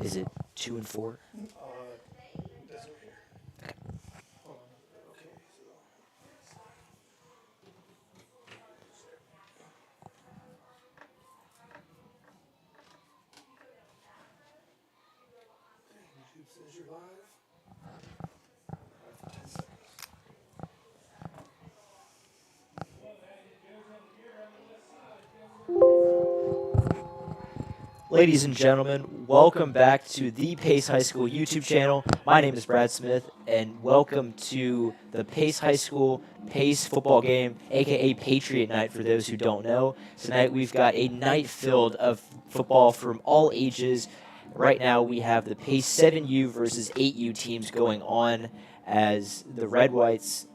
Is it 2 and 4? That's right here. Hold on. Okay, YouTube says you're live. Live for 10 seconds. Ladies and gentlemen, welcome back to the Pace High School YouTube channel. My name is Brad Smith, and welcome to the Pace High School Pace football game, aka Patriot Night for those who don't know. Tonight we've got a night filled of football from all ages. Right now we have the Pace 7U versus 8U teams going on as the Red Mites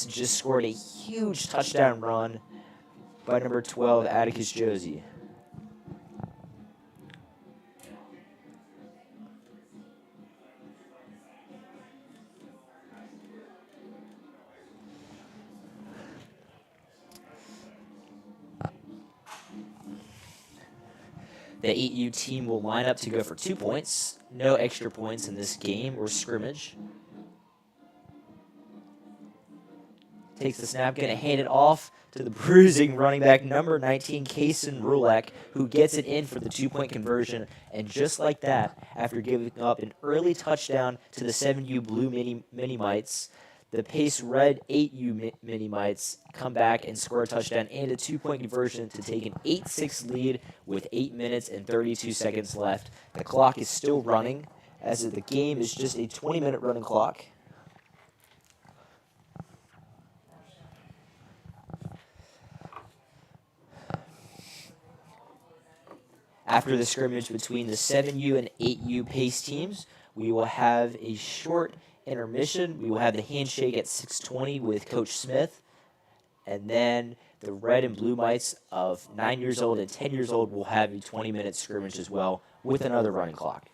just scored a huge touchdown run by number 12, Atticus Josie. The 8U team will line up to go for 2 points. No extra points in this game or scrimmage. Takes the snap, going to hand it off to the bruising running back, number 19, Kason Rulak, who gets it in for the 2-point conversion. And just like that, after giving up an early touchdown to the 7U Blue Mini Mites, the Pace Red 8U Mini Mites come back and score a touchdown and a 2-point conversion to take an 8-6 lead with 8 minutes and 32 seconds left. The clock is still running, as the game is just a 20-minute running clock. After the scrimmage between the 7U and 8U Pace teams, we will have a short intermission. We will have the handshake at 6:20 with Coach Smith. And then the Red and Blue Mites of 9 years old and 10 years old will have a 20-minute scrimmage as well with another running clock.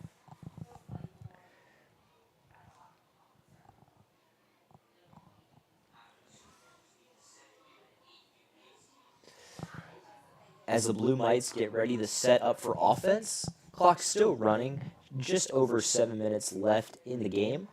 As the Blue Mites get ready to set up for offense, clock's still running, just over 7 minutes left in the game.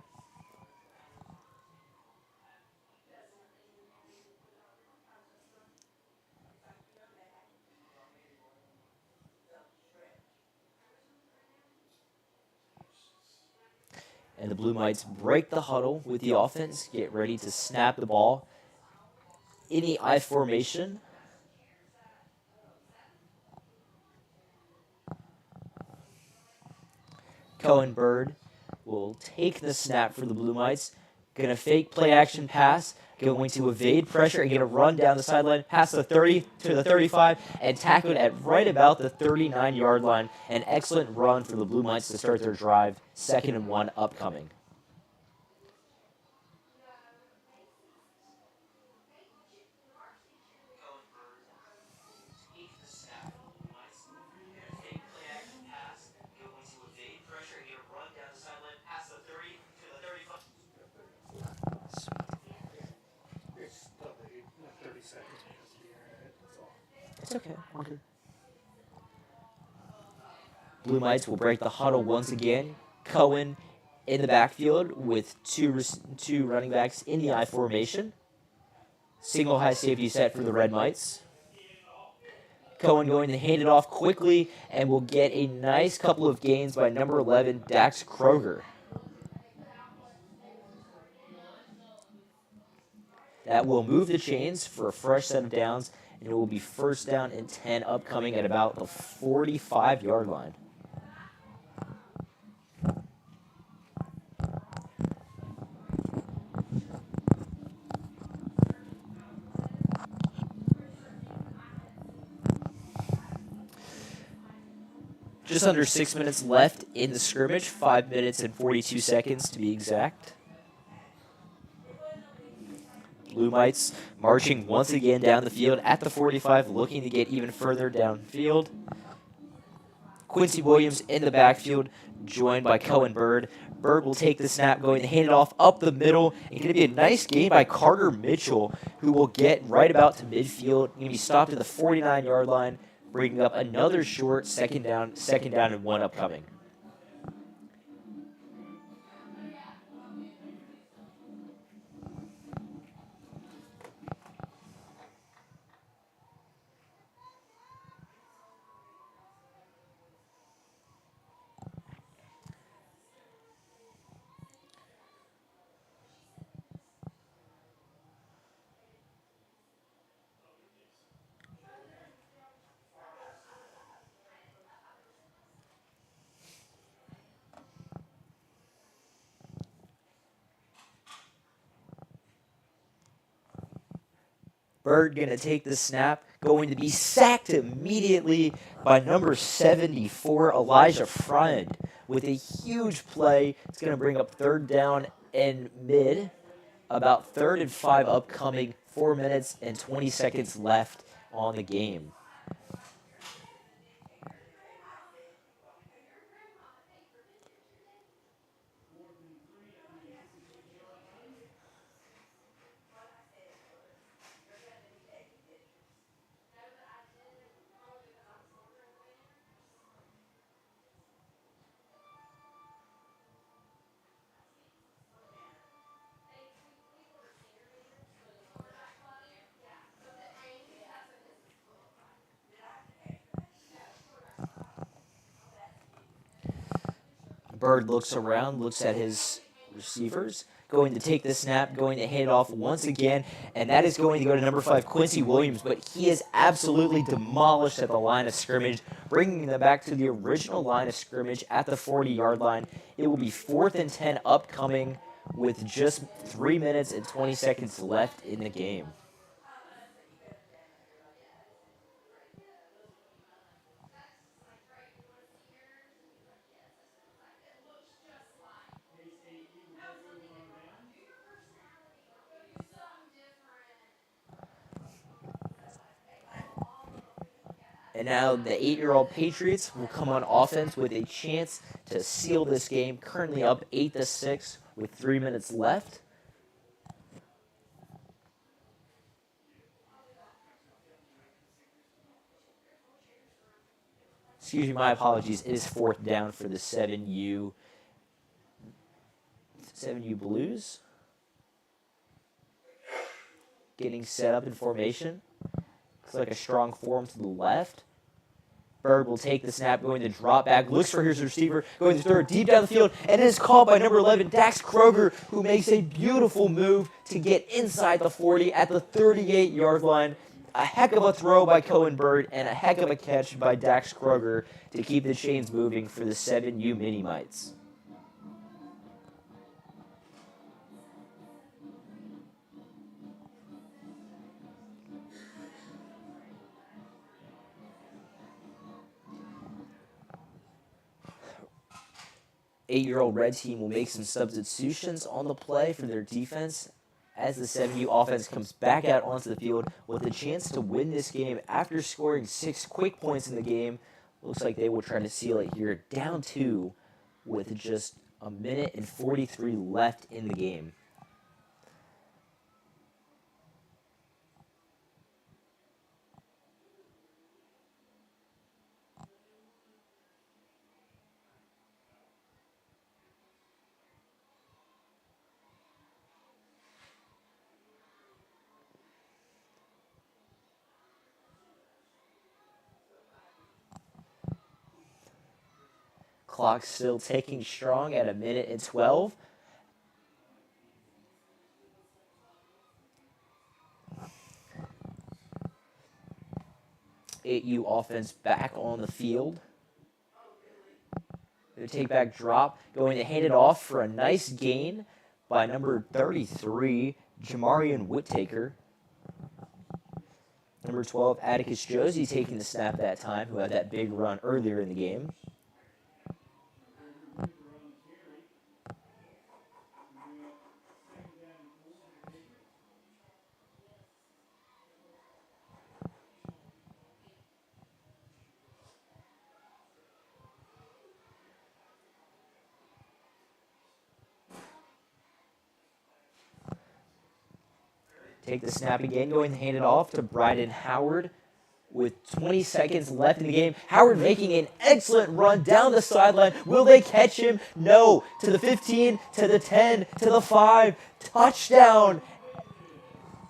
And the Blue Mites break the huddle with the offense, get ready to snap the ball in the I formation. Cohen Bird will take the snap for the Blue Mites. Going to fake play action pass. Going to evade pressure and get a run down the sideline, past the 30 to the 35, and tackled at right about the 39-yard line. An excellent run for the Blue Mites to start their drive. 2nd and 1 upcoming. It's probably 30 seconds because of the internet. That's all. It's okay. Okay. Blue Mites will break the huddle once again. Cohen in the backfield with two running backs in the I formation. Single high safety set for the Red Mites. Cohen going to hand it off quickly and will get a nice couple of gains by number 11, Dax Kroger. That will move the chains for a fresh set of downs, and it will be 1st down and 10 upcoming at about the 45-yard line. Just under 6 minutes left in the scrimmage, 5 minutes and 42 seconds to be exact. Blue Mites marching once again down the field at the 45, looking to get even further downfield. Quincy Williams in the backfield, joined by Cohen Bird. Bird will take the snap, going to hand it off up the middle. It's going to be a nice gain by Carter Mitchell, who will get right about to midfield. Going to be stopped at the 49-yard line, bringing up another short second down and 1 upcoming. Bird going to take the snap, going to be sacked immediately by number 74, Elijah Friend, with a huge play. It's going to bring up third down and mid, about 3rd and 5 upcoming, 4 minutes and 20 seconds left on the game. Bird looks around, looks at his receivers, going to take the snap, going to hand it off once again, and that is going to go to number 5, Quincy Williams, but he is absolutely demolished at the line of scrimmage, bringing them back to the original line of scrimmage at the 40-yard line. It will be 4th and 10 upcoming with just 3 minutes and 20 seconds left in the game. And now the 8-year-old Patriots will come on offense with a chance to seal this game. Currently up 8-6 with 3 minutes left. Excuse me, my apologies. It is 4th down for the 7U Blues. Getting set up in formation. Looks like a strong form to the left. Bird will take the snap, going to drop back, looks for his receiver, going to throw it deep down the field, and it is caught by number 11, Dax Kroger, who makes a beautiful move to get inside the 40 at the 38-yard line. A heck of a throw by Cohen Bird, and a heck of a catch by Dax Kroger to keep the chains moving for the 7U Mini-Mites. Eight-year-old Red Team will make some substitutions on the play for their defense as the 7U offense comes back out onto the field with a chance to win this game after scoring 6 quick points in the game. Looks like they will try to seal it here, down 2 with just a minute and 43 left in the game. Clock still ticking strong at a minute and 12. AU offense back on the field. The take back drop, going to hand it off for a nice gain by number 33, Jamarian Whittaker. Number 12, Atticus Josie taking the snap that time, who had that big run earlier in the game. Take the snap again, going to hand it off to Bryden Howard with 20 seconds left in the game. Howard making an excellent run down the sideline. Will they catch him? No. To the 15, to the 10, to the 5. Touchdown.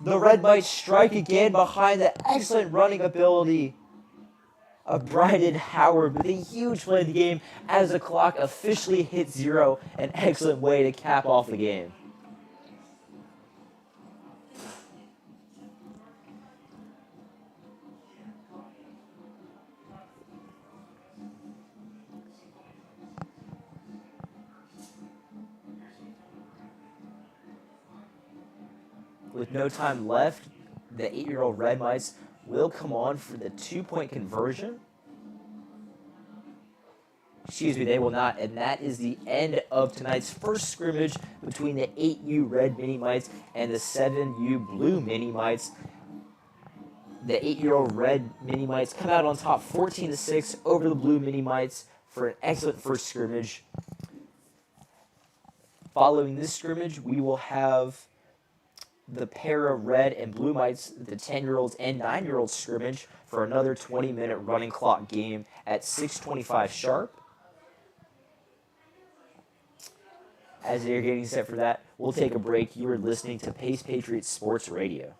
The Red Mites strike again behind the excellent running ability of Bryden Howard with a huge play of the game as the clock officially hits 0. An excellent way to cap off the game. With no time left, the 8-year-old Red Mites will come on for the 2-point conversion. Excuse me, they will not. And that is the end of tonight's first scrimmage between the 8U Red Mini Mites and the 7U Blue Mini Mites. The 8-year-old Red Mini Mites come out on top 14-6 over the Blue Mini Mites for an excellent first scrimmage. Following this scrimmage, we will have the pair of Red and Blue Mites, the 10-year-olds and 9-year-olds scrimmage for another 20-minute running clock game at 6:25 sharp. As they're getting set for that, we'll take a break. You are listening to Pace Patriots Sports Radio.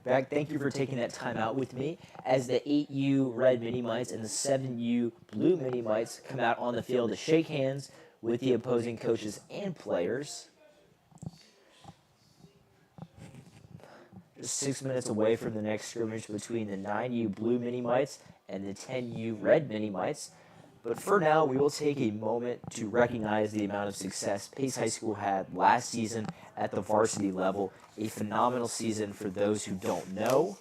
Back, thank you for taking that time out with me as the 8U Red Mini Mites and the 7U Blue Mini Mites come out on the field to shake hands with the opposing coaches and players. Just 6 minutes away from the next scrimmage between the 9U Blue Mini Mites and the 10U Red Mini Mites. But for now, we will take a moment to recognize the amount of success Pace High School had last season at the varsity level. A phenomenal season for those who don't know.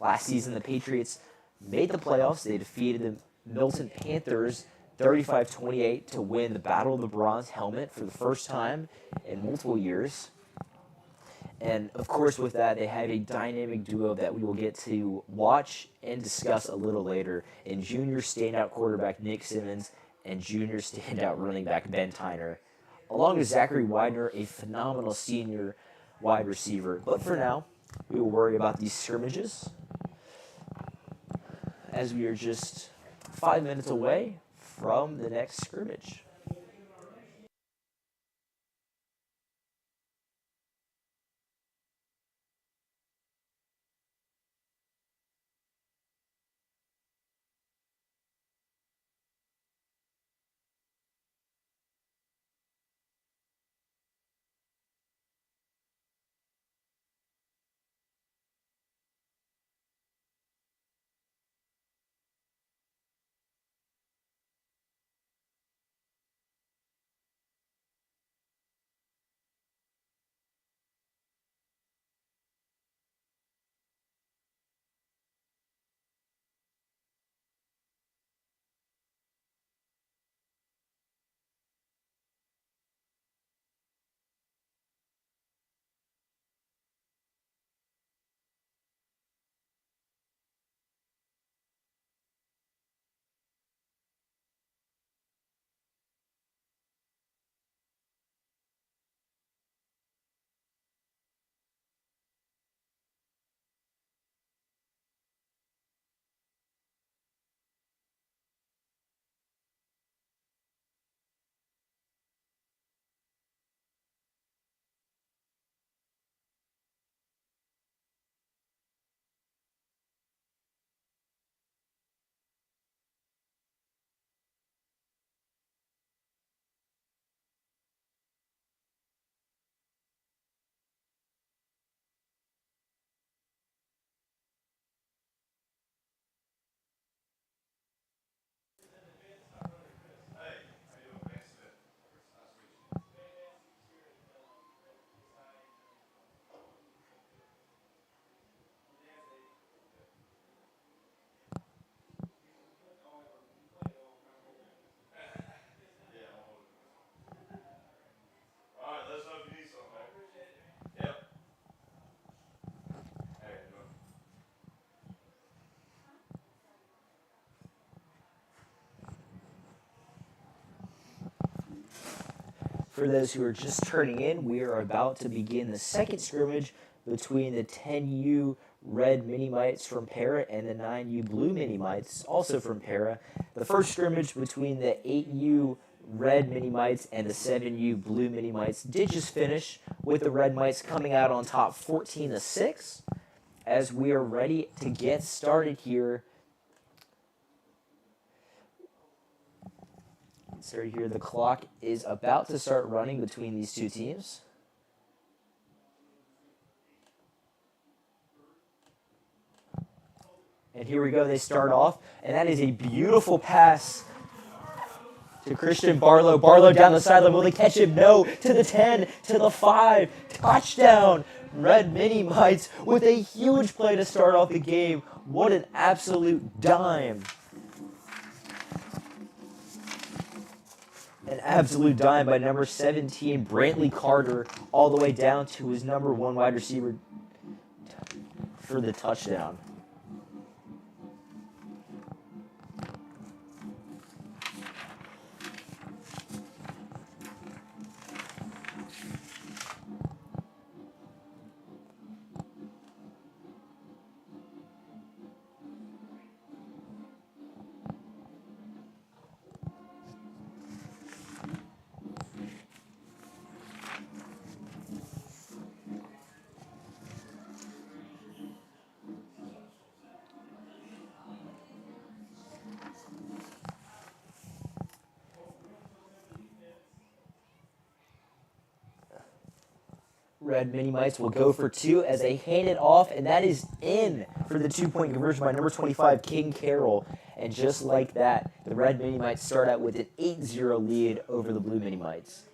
Last season, the Patriots made the playoffs. They defeated the Milton Panthers 35-28 to win the Battle of the Bronze Helmet for the first time in multiple years. And, of course, with that, they have a dynamic duo that we will get to watch and discuss a little later in junior standout quarterback Nick Simmons and junior standout running back Ben Tyner, along with Zachary Widener, a phenomenal senior wide receiver. But for now, we will worry about these scrimmages as we are just 5 minutes away from the next scrimmage. For those who are just turning in, we are about to begin the second scrimmage between the 10U Red Mini-Mites from Para and the 9U Blue Mini-Mites, also from Para. The first scrimmage between the 8U Red Mini-Mites and the 7U Blue Mini-Mites did just finish, with the Red Mites coming out on top 14-6. As we are ready to get started here. The clock is about to start running between these two teams. And here we go, they start off, and that is a beautiful pass to Christian Barlow. Barlow down the sideline, will they catch him? No, to the 10, to the 5, touchdown! Red Mini-Mites with a huge play to start off the game. What an absolute dime. An absolute dime by number 17, Brantley Carter, all the way down to his number 1 wide receiver for the touchdown. Red Mini-Mites will go for 2 as they hand it off, and that is in for the 2-point conversion by number 25, King Carroll. And just like that, the Red Mini-Mites start out with an 8-0 lead over the Blue Mini-Mites.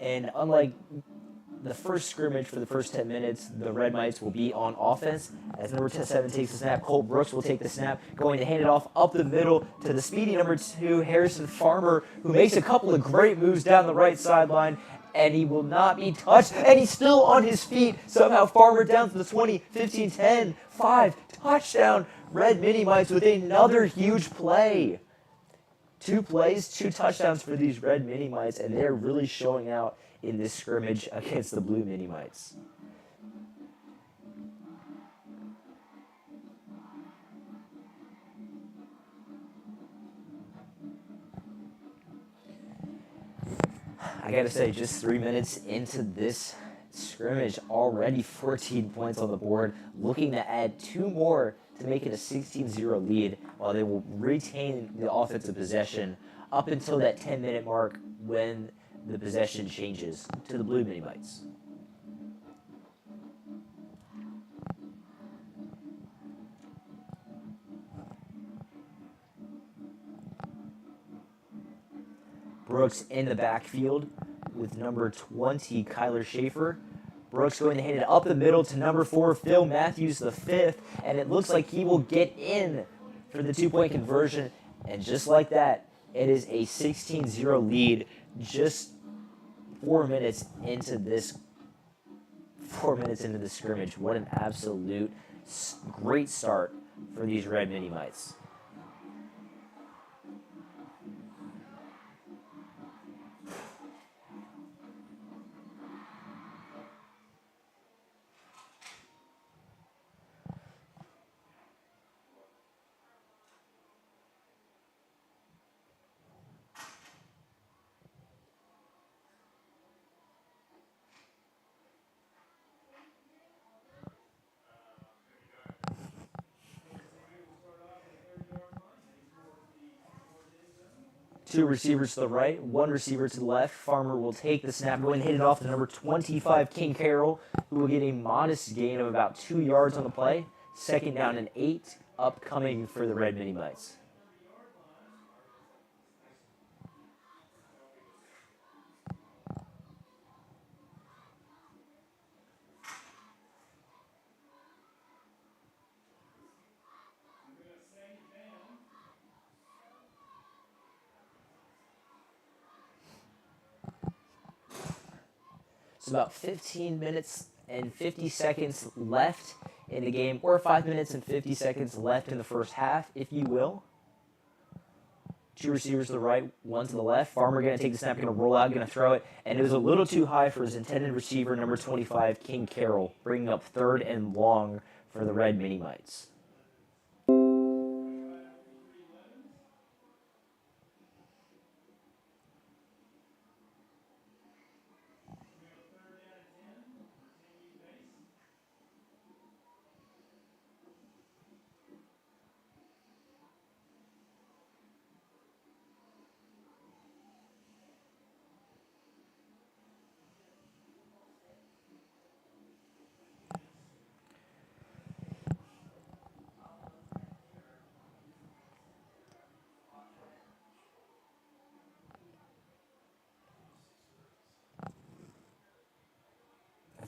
And unlike the first scrimmage for the first 10 minutes, the Red Mites will be on offense. As number 7 takes the snap, Colt Brooks will take the snap, going to hand it off up the middle to the speedy number 2, Harrison Farmer, who makes a couple of great moves down the right sideline, and he will not be touched, and he's still on his feet. Somehow Farmer down to the 20, 15, 10, 5, touchdown. Red Mini-Mites with another huge play. 2 plays, 2 touchdowns for these Red Mini-Mites, and they're really showing out in this scrimmage against the Blue Mini-Mites. I gotta say, just 3 minutes into this scrimmage, already 14 points on the board, looking to add 2 more to make it a 16-0 lead, while they will retain the offensive possession up until that 10-minute mark when the possession changes to the Blue Mini-Mites. Brooks in the backfield with number 20, Kyler Schaefer. Brooks going to hand it up the middle to number 4, Phil Matthews, the 5th, and it looks like he will get in for the 2-point conversion. And just like that, it is a 16-0 lead just 4 minutes into this scrimmage. What an absolute great start for these Red Mini-Mites. Two receivers to the right, one receiver to the left. Farmer will take the snap, going and hit it off to number 25, King Carroll, who will get a modest gain of about 2 yards on the play. Second down and 8, upcoming for the Red Mini Mites. So about 15 minutes and 50 seconds left in the game, or 5 minutes and 50 seconds left in the first half, if you will. Two receivers to the right, one to the left. Farmer going to take the snap, going to roll out, going to throw it, and it was a little too high for his intended receiver, number 25, King Carroll, bringing up third and long for the Red Mini Mites.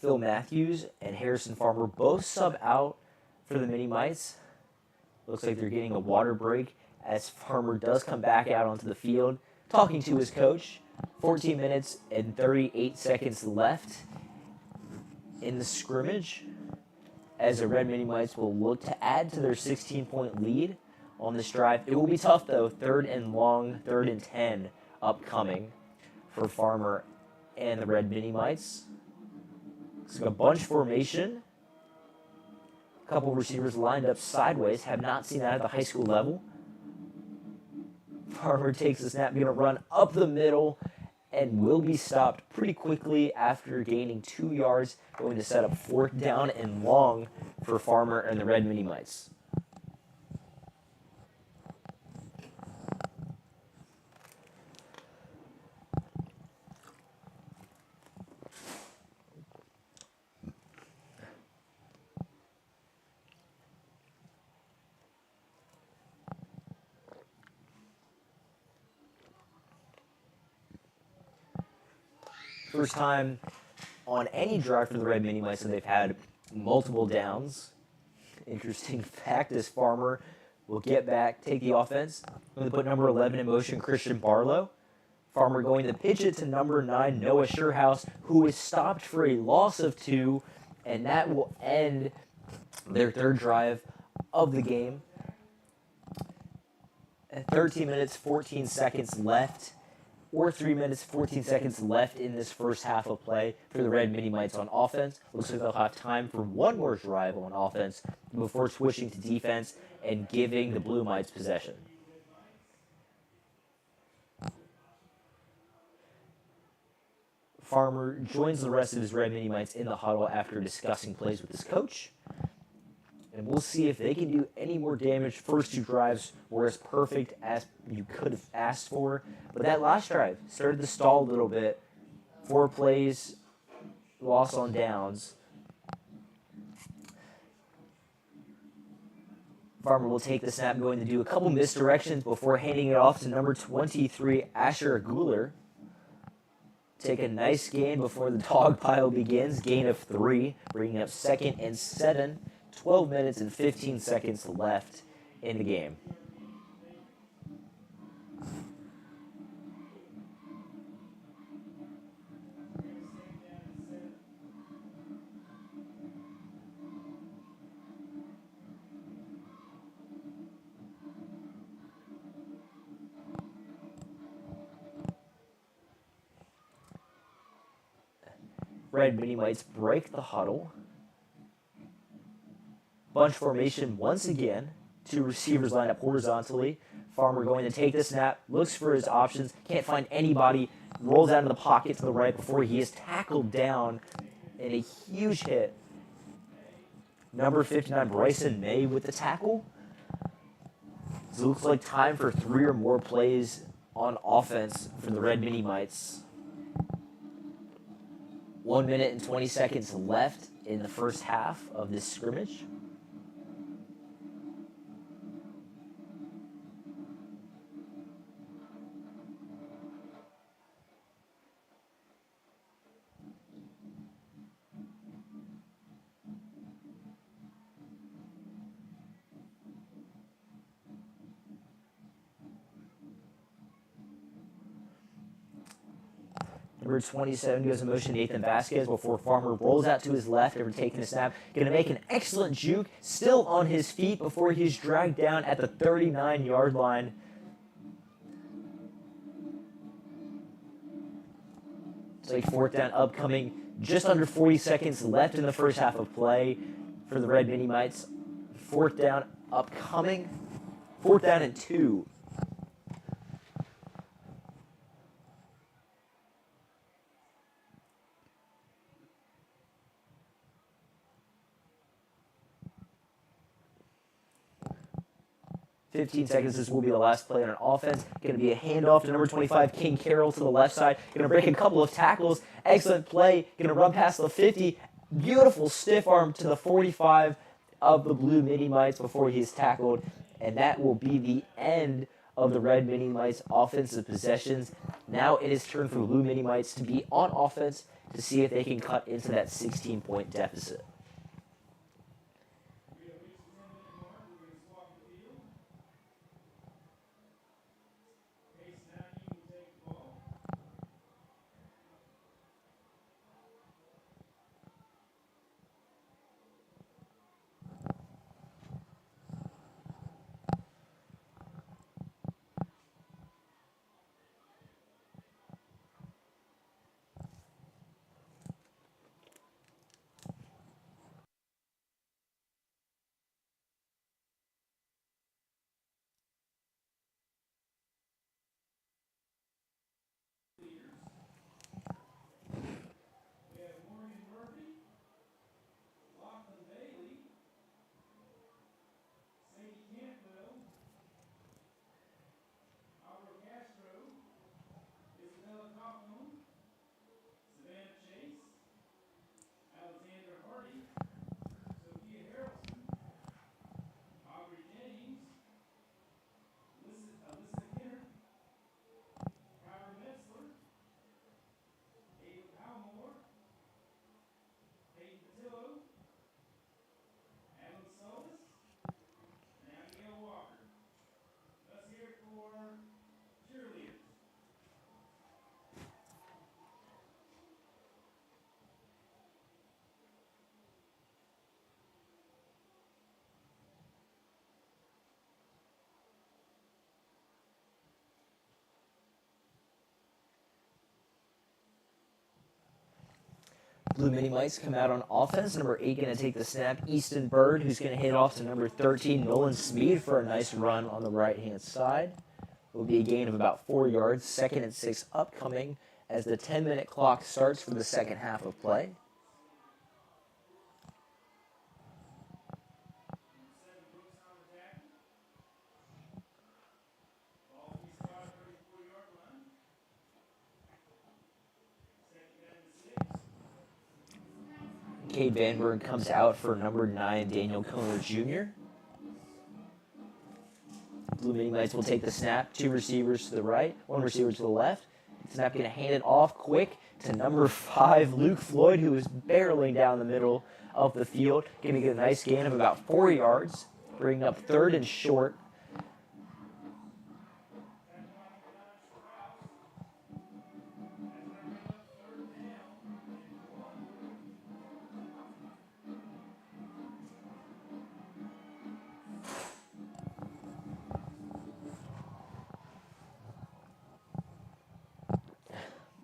Phil Matthews and Harrison Farmer both sub out for the Mini Mites. Looks like they're getting a water break as Farmer does come back out onto the field, talking to his coach. 14 minutes and 38 seconds left in the scrimmage as the Red Mini Mites will look to add to their 16-point lead on this drive. It will be tough, though. Third and long, 3rd and 10 upcoming for Farmer and the Red Mini Mites. It's like a bunch formation. A couple receivers lined up sideways. Have not seen that at the high school level. Farmer takes the snap, going to run up the middle, and will be stopped pretty quickly after gaining 2 yards, going to set up 4th down and long for Farmer and the Red Mini Mites. First time on any drive for the Red Mini Mice that they've had multiple downs. Interesting fact is Farmer will get back, take the offense. Going to put number 11 in motion, Christian Barlow. Farmer going to pitch it to number 9, Noah Sherhouse, who is stopped for a loss of 2, and that will end their third drive of the game. At 13 minutes, 14 seconds left, or 3 minutes, 14 seconds left in this first half of play for the Red Mini Mites on offense. Looks like they'll have time for one more drive on offense before switching to defense and giving the Blue Mites possession. Farmer joins the rest of his Red Mini Mites in the huddle after discussing plays with his coach. And we'll see if they can do any more damage. First 2 drives were as perfect as you could have asked for. But that last drive started to stall a little bit. 4 plays, loss on downs. Farmer will take the snap, going to do a couple misdirections before handing it off to number 23, Asher Guler. Take a nice gain before the dog pile begins. Gain of 3, bringing up 2nd and 7. 12 minutes and 15 seconds left in the game. Red Mini Mites break the huddle. Bunch formation once again. 2 receivers line up horizontally. Farmer going to take the snap, looks for his options, can't find anybody, rolls out of the pocket to the right before he is tackled down in a huge hit. Number 59, Bryson May with the tackle. So it looks like time for 3 or more plays on offense for the Red Mini Mites. 1 minute and 20 seconds left in the first half of this scrimmage. Number 27 goes in motion, Nathan Vasquez, before Farmer rolls out to his left after taking a snap. Going to make an excellent juke, still on his feet before he's dragged down at the 39-yard line. It's like fourth down upcoming, just under 40 seconds left in the first half of play for the Red Mini Mites. Fourth down upcoming, 4th down and 2. 15 seconds, this will be the last play on an offense. Going to be a handoff to number 25, King Carroll, to the left side. Going to break a couple of tackles. Excellent play. Going to run past the 50. Beautiful stiff arm to the 45 of the Blue Mini Mites before he is tackled. And that will be the end of the Red Mini Mites offensive possessions. Now it is turn for the Blue Mini Mites to be on offense to see if they can cut into that 16-point deficit. Blue Mini Mites come out on offense. Number 8 going to take the snap. Easton Bird, who's going to hit off to number 13, Nolan Smead, for a nice run on the right-hand side. It will be a gain of about 4 yards. 2nd and 6 upcoming as the 10-minute clock starts for the second half of play. Cade Vanberg comes out for number 9, Daniel Kohner Jr. Blue Mini Mites will take the snap. 2 receivers to the right, 1 receiver to the left. Snap going to hand it off quick to number 5, Luke Floyd, who is barreling down the middle of the field. Going to get a nice gain of about 4 yards, bringing up 3rd and short.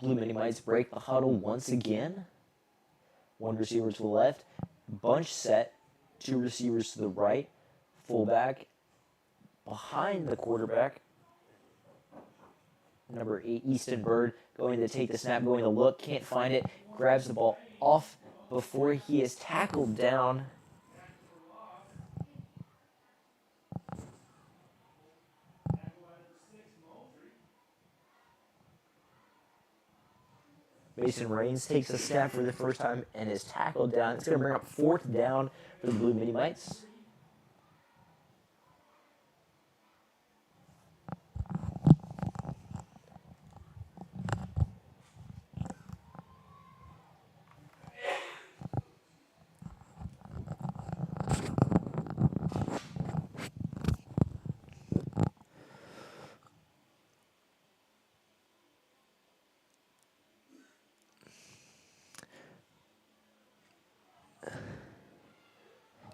Blue Mini Mites break the huddle once again. 1 receiver to the left. Bunch set. 2 receivers to the right. Fullback behind the quarterback. Number 8, Easton Bird, going to take the snap, going to look. Can't find it. Grabs the ball off before he is tackled down. Mason Raines takes a snap for the first time and is tackled down. It's going to bring up 4th down for the Blue Mini Mites.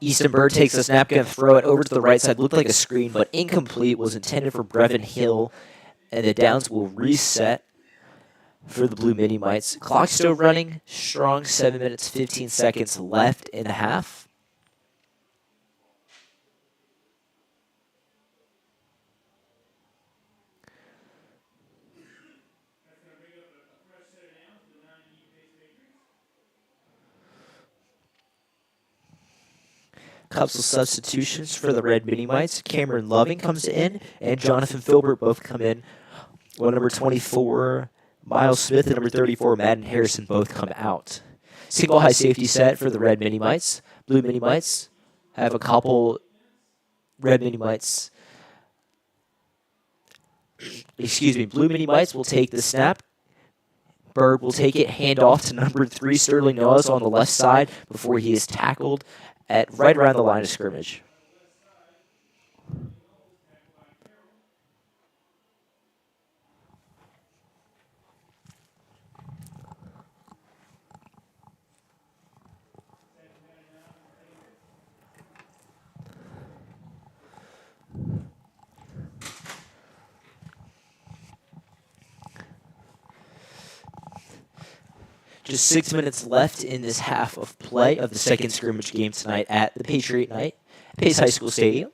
Easton Bird takes the snap, going to throw it over to the right side. Looked like a screen, but incomplete. Was intended for Brevin Hill, and the downs will reset for the Blue Mini Mites. Clock still running. Strong 7 minutes, 15 seconds left in the half. Couple of substitutions for the Red Mini Mites. Cameron Loving comes in, and Jonathan Filbert both come in. Well, number 24, Miles Smith, and number 34, Madden Harrison, both come out. Single high safety set for the Red Mini Mites. Blue Mini Mites have a couple Red Mini Mites. Excuse me, Blue Mini Mites will take the snap. Bird will take it, hand off to number 3, Sterling Noahs on the left side before he is tackled at right around the line of scrimmage. Just 6 minutes left in this half of play of the second scrimmage game tonight at the Patriot Night, Pace High School Stadium.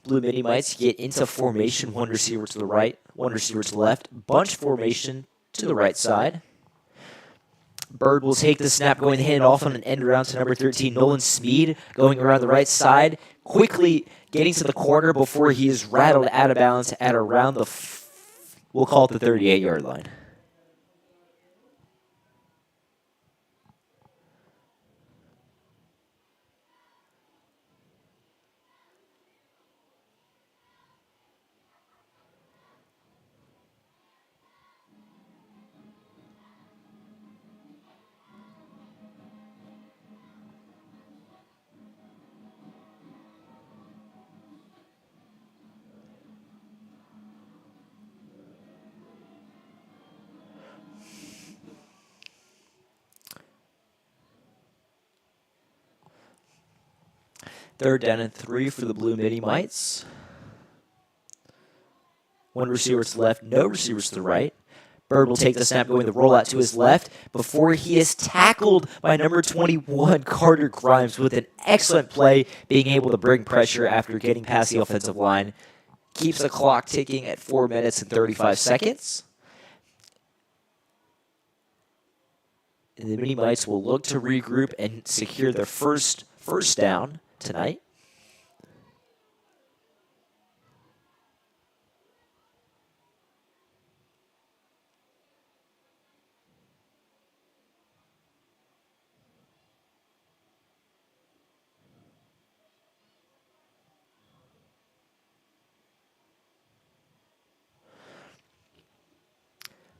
Blue Mini Mites get into formation, 1 receiver to the right, 1 receiver to the left, bunch formation to the right side. Bird will take the snap, going to hand off on an end around to number 13, Nolan Smead, going around the right side, quickly getting to the corner before he is rattled out of bounds at around the, we'll call it the 38-yard line. Third down and 3 for the Blue Mini Mites. 1 receiver to the left, no receivers to the right. Bird will take the snap, going the rollout to his left before he is tackled by number 21, Carter Grimes, with an excellent play, being able to bring pressure after getting past the offensive line. Keeps the clock ticking at 4 minutes and 35 seconds. And the Mini Mites will look to regroup and secure their first down tonight.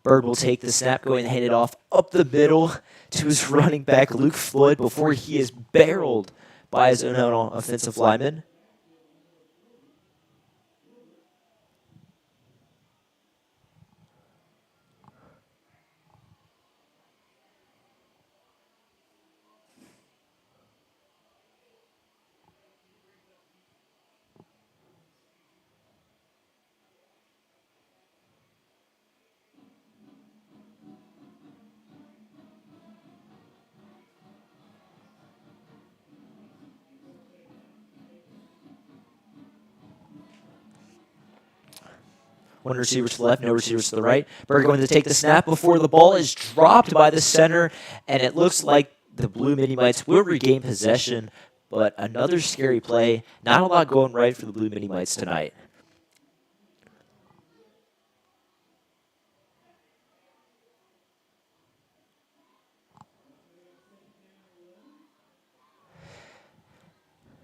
Bird will take the snap, going and hand it off up the middle to his running back, Luke Floyd, before he is barreled by his own offensive lineman. One receiver to the left, no receivers to the right. Bird going to take the snap before the ball is dropped by the center, and it looks like the Blue Mini Mites will regain possession, but another scary play. Not a lot going right for the Blue Mini Mites tonight.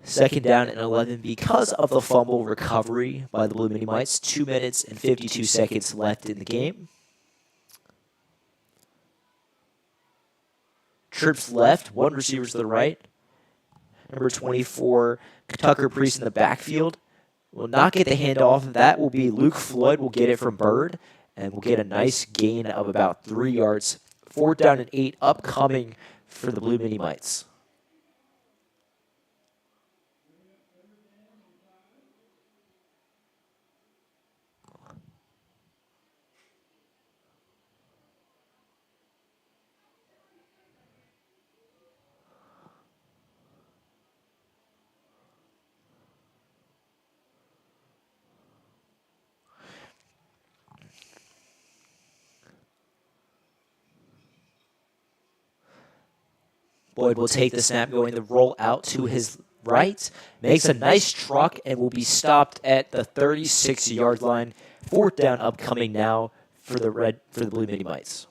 Second down and 11 because of the fumble recovery by the Blue Mini Mites. 2 minutes and 52 seconds left in the game. Trips left, one receiver to the right. Number 24, Tucker Priest in the backfield. Will not get the handoff. That will be Luke Floyd will get it from Bird, and we'll get a nice gain of about 3 yards. 4th down and 8 upcoming for the Blue Mini Mites. Boyd will take the snap, going the roll out to his right, makes a nice truck, and will be stopped at the 36-yard line. 4th down upcoming now for the Blue Mini Mites.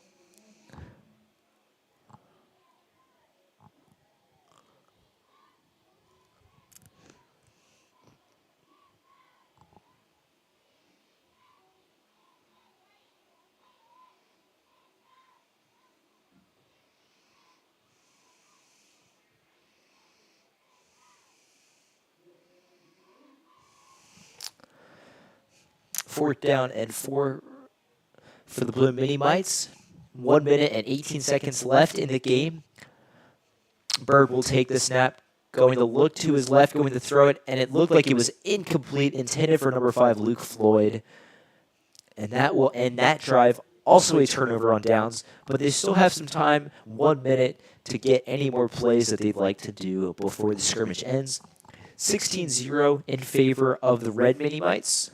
Fourth down and 4 for the Blue Mini Mites. 1 minute and 18 seconds left in the game. Bird will take the snap, going to look to his left, going to throw it, and it looked like it was incomplete, intended for number 5, Luke Floyd. And that will end that drive. Also a turnover on downs, but they still have some time, 1 minute, to get any more plays that they'd like to do before the scrimmage ends. 16-0 in favor of the Red Mini Mites.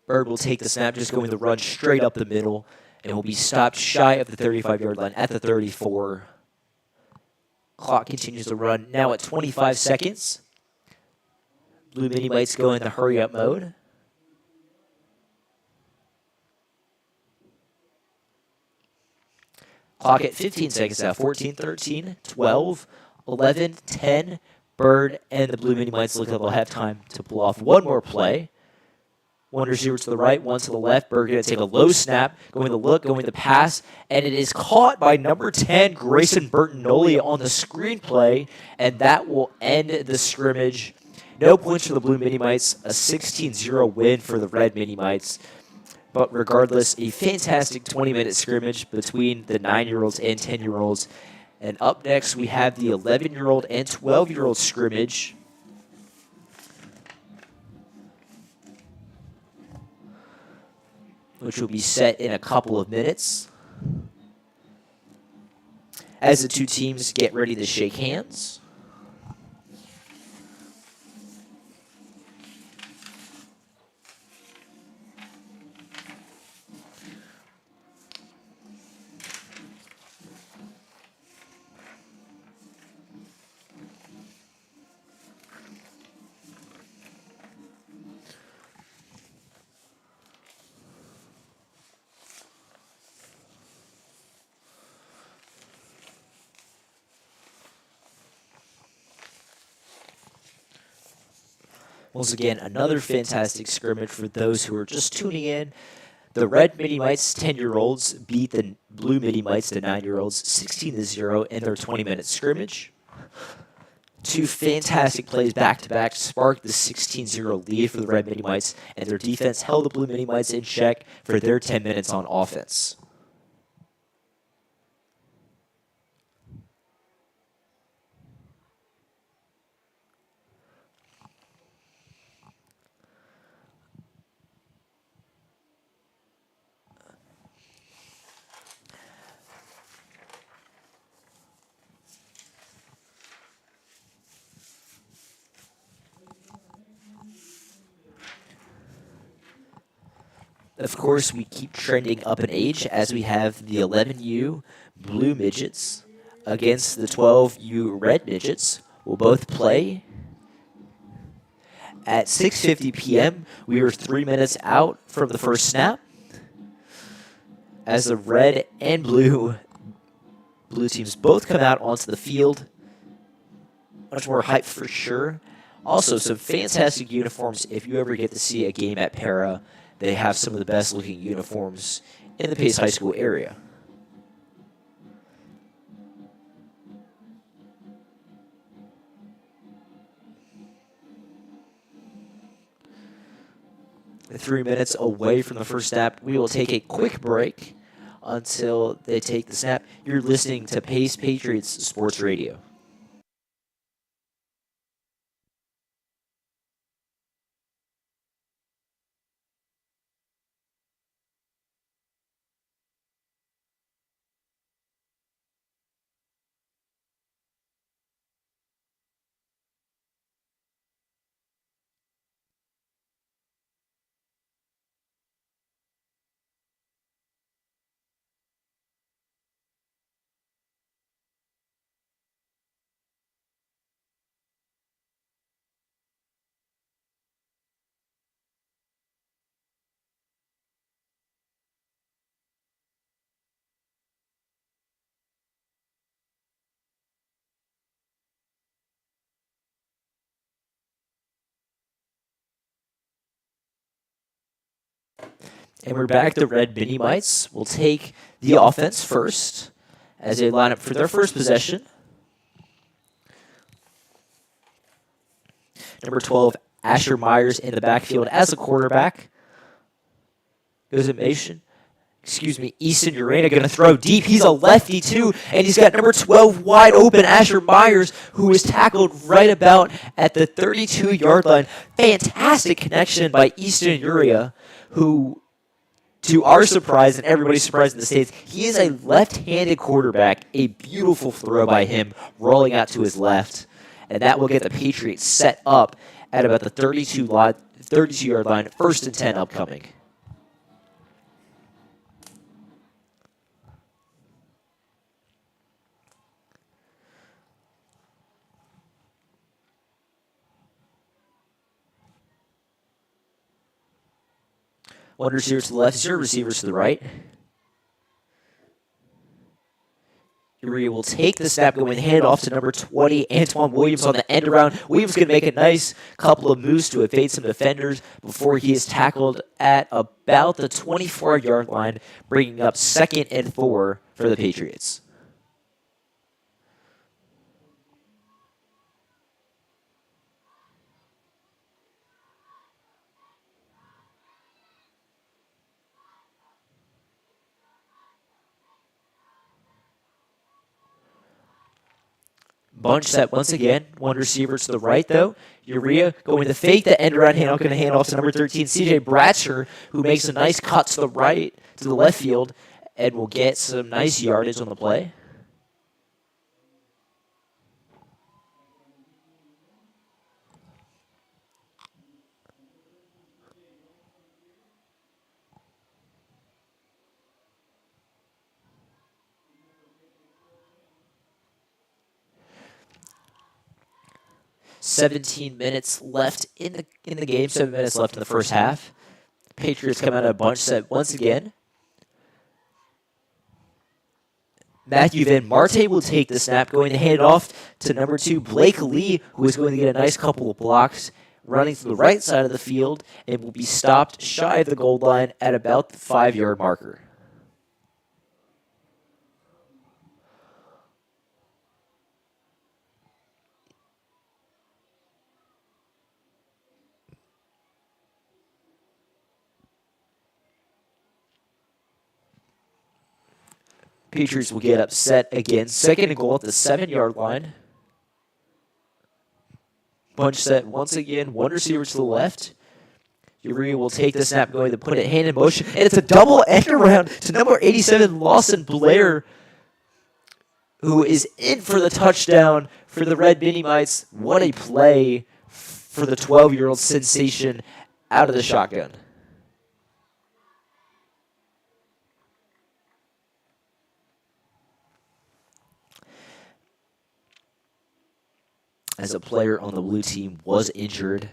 Bird will take the snap, just going to run straight up the middle, and will be stopped shy of the 35-yard line at the 34. Clock continues to run now at 25 seconds. Blue Mini Mites go in the hurry-up mode. Clock at 15 seconds now. 14, 13, 12, 11, 10. Bird and the Blue Mini Mites look like they'll have time to pull off one more play. One receiver to the right, one to the left. Bird going to take a low snap, going to look, going to pass, and it is caught by number 10, Grayson Bertinoli on the screenplay, and that will end the scrimmage. No points for the Blue Mini Mites, a 16-0 win for the Red Mini Mites. But regardless, a fantastic 20-minute scrimmage between the 9-year-olds and 10-year-olds. And up next, we have the 11-year-old and 12-year-old scrimmage. Which will be set in a couple of minutes as the two teams get ready to shake hands. Once again, another fantastic scrimmage for those who are just tuning in. The Red Mini Mites 10-year-olds beat the Blue Mini Mites, the 9-year-olds, 16-0 in their 20-minute scrimmage. Two fantastic plays back-to-back sparked the 16-0 lead for the Red Mini Mites, and their defense held the Blue Mini Mites in check for their 10 minutes on offense. Of course, we keep trending up in age as we have the 11U Blue Midgets against the 12U Red Midgets will both play at 6:50 p.m. We are 3 minutes out from the first snap as the red and blue teams both come out onto the field. Much more hype for sure. Also, some fantastic uniforms. If you ever get to see a game at Para, they have some of the best looking uniforms in the Pace High School area. And 3 minutes away from the first snap, we will take a quick break until they take the snap. You're listening to Pace Patriots Sports Radio. And we're back. The Red Mini Mites will take the offense first as they line up for their first possession. Number 12, Asher Myers in the backfield as a quarterback. Goes in motion. Easton Urena going to throw deep. He's a lefty too, and he's got number 12 wide open, Asher Myers, who was tackled right about at the 32-yard line. Fantastic connection by Easton Urena, who, to our surprise and everybody's surprise in the States, he is a left-handed quarterback. A beautiful throw by him, rolling out to his left. And that will get the Patriots set up at about the 32-yard line, 1st and 10 upcoming. One receiver to the left, 0 receivers to the right. Urea will take the snap, going to hand it off to number 20, Antoine Williams on the end around. Williams going to make a nice couple of moves to evade some defenders before he is tackled at about the 24-yard line, bringing up 2nd and 4 for the Patriots. Bunch set once again. One receiver to the right, though. Urea going to fake the end around handoff, going to hand off to number 13, CJ Bratcher, who makes a nice cut to the right, to the left field, and will get some nice yardage on the play. "17 minutes left in the game. 7 minutes left in the first half. Patriots come out of a bunch set once again. Matthew Van Marte will take the snap, going to hand it off to number 2, Blake Lee, who is going to get a nice couple of blocks, running to the right side of the field, and will be stopped shy of the goal line at about the 5-yard marker. Patriots will get upset again. 2nd and goal at the 7-yard line. Bunch set once again. One receiver to the left. Urea will take the snap, going to put it hand in motion. And it's a double end around to number 87, Lawson Blair, who is in for the touchdown for the Red Mini Mites. What a play for the 12-year-old sensation out of the shotgun. as a player on the blue team was injured.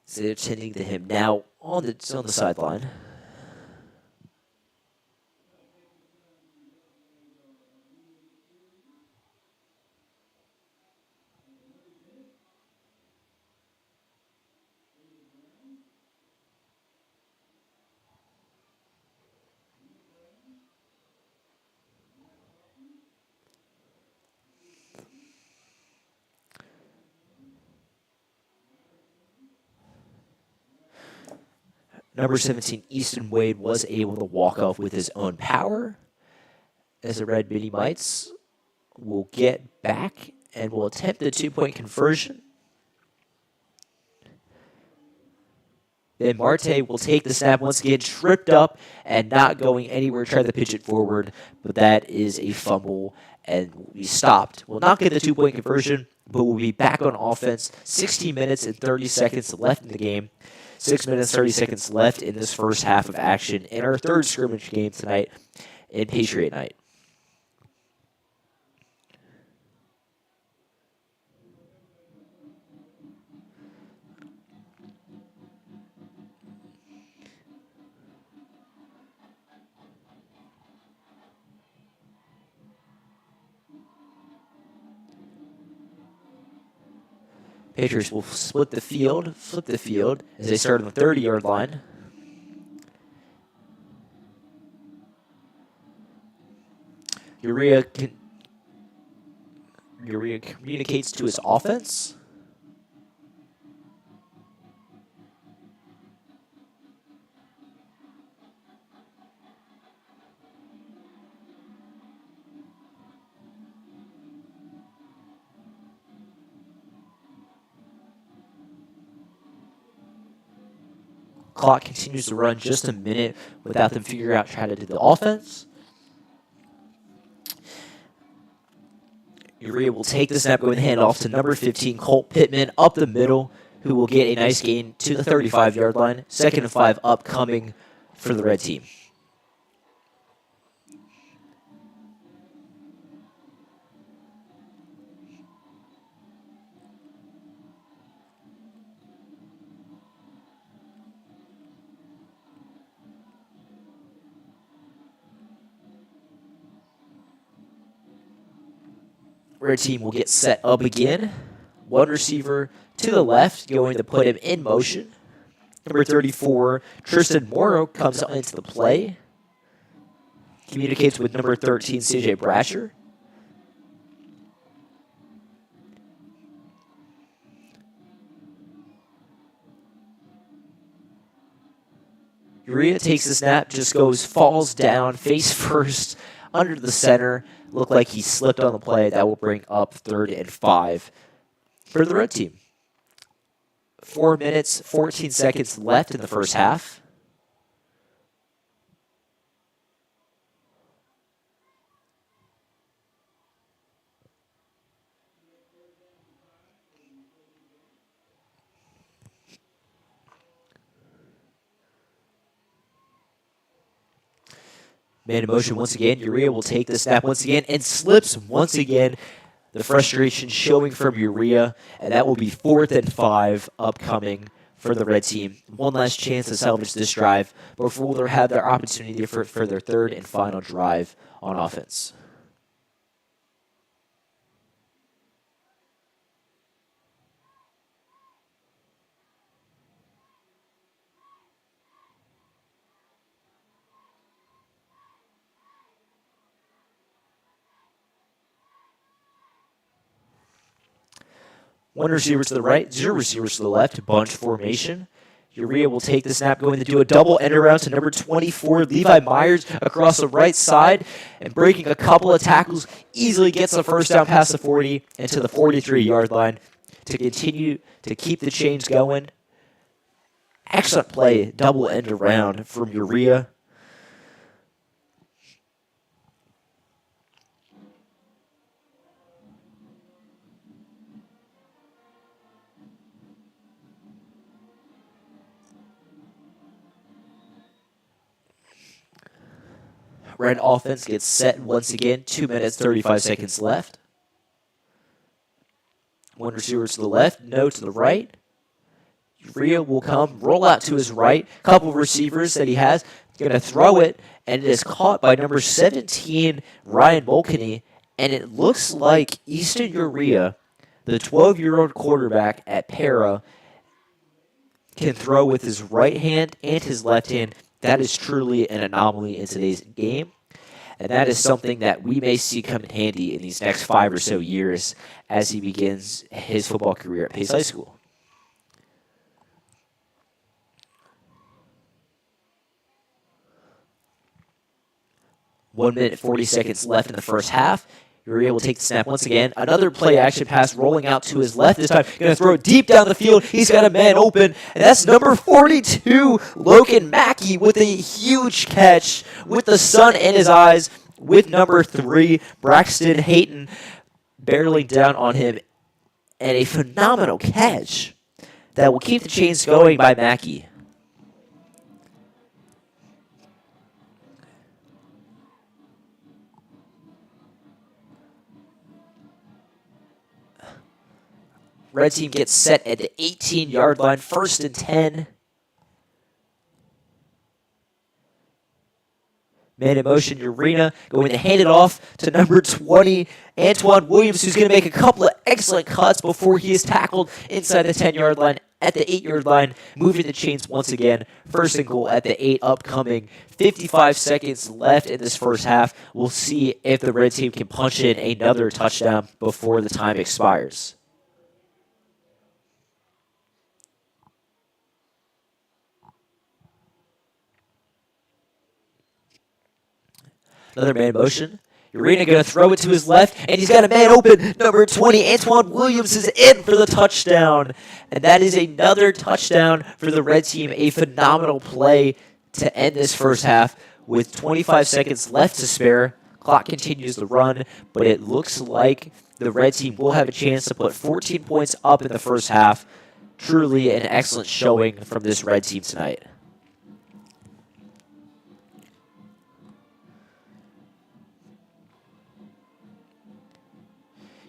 So they're tending to him now on the sideline. Number 17, Easton Wade, was able to walk off with his own power as the Red Mini Mites will get back and will attempt the two-point conversion. Then Marte will take the snap once again, tripped up and not going anywhere, try to pitch it forward, but that is a fumble and will be stopped. Will not get the two-point conversion, but will be back on offense. 16 minutes and 30 seconds left in the game. 6 minutes, 30 seconds left in this first half of action in our third scrimmage game tonight in Patriot Night. Patriots will flip the field as they start on the 30-yard line. Urea communicates to his offense. Clock continues to run just a minute without them figuring out how to do the offense. Urea will take the snap, going to hand off to number 15, Colt Pittman, up the middle, who will get a nice gain to the 35-yard line. 2nd and 5 upcoming for the red team. Red team will get set up again. One receiver to the left, going to put him in motion. Number 34, Tristan Morrow, comes into the play. Communicates with number 13, CJ Brasher. Urea takes the snap, just falls down face first under the center. Looked like he slipped on the play. That will bring up 3rd and 5 for the red team. 4 minutes, 14 seconds left in the first half. Man in motion once again. Urea will take the snap once again and slips once again. The frustration showing from Urea, and that will be 4th and 5 upcoming for the red team. One last chance to salvage this drive before they'll have their opportunity for their 3rd and final drive on offense. One receiver to the right, 0 receivers to the left, bunch formation. Urea will take the snap, going to do a double end around to number 24, Levi Myers, across the right side, and breaking a couple of tackles, easily gets a first down past the 40 and to the 43-yard line to continue to keep the chains going. Excellent play, double end around from Urea. Red offense gets set once again. 2 minutes, 35 seconds left. One receiver to the left, no to the right. Urea will come, roll out to his right. Couple of receivers that he has. Going to throw it, and it is caught by number 17, Ryan Mulkeny. And it looks like Easton Urea, the 12-year-old quarterback at Para, can throw with his right hand and his left hand. That is truly an anomaly in today's game. And that is something that we may see come in handy in these next 5 or so years as he begins his football career at Pace High School. One minute, 40 seconds left in the first half. Urea will take the snap once again. Another play-action pass rolling out to his left this time. Going to throw it deep down the field. He's got a man open, and that's number 42, Logan Mackey, with a huge catch with the sun in his eyes, with number 3, Braxton Hayton, barreling down on him, and a phenomenal catch that will keep the chains going by Mackey. Red team gets set at the 18-yard line, 1st and 10. Man in motion, Urena going to hand it off to number 20, Antoine Williams, who's going to make a couple of excellent cuts before he is tackled inside the 10-yard line, at the 8-yard line, moving the chains once again. 1st and goal at the 8 upcoming. 55 seconds left in this first half. We'll see if the red team can punch in another touchdown before the time expires. Another man in motion. Urena going to throw it to his left, and he's got a man open. Number 20, Antoine Williams is in for the touchdown. And that is another touchdown for the red team. A phenomenal play to end this first half with 25 seconds left to spare. Clock continues to run, but it looks like the red team will have a chance to put 14 points up in the first half. Truly an excellent showing from this red team tonight.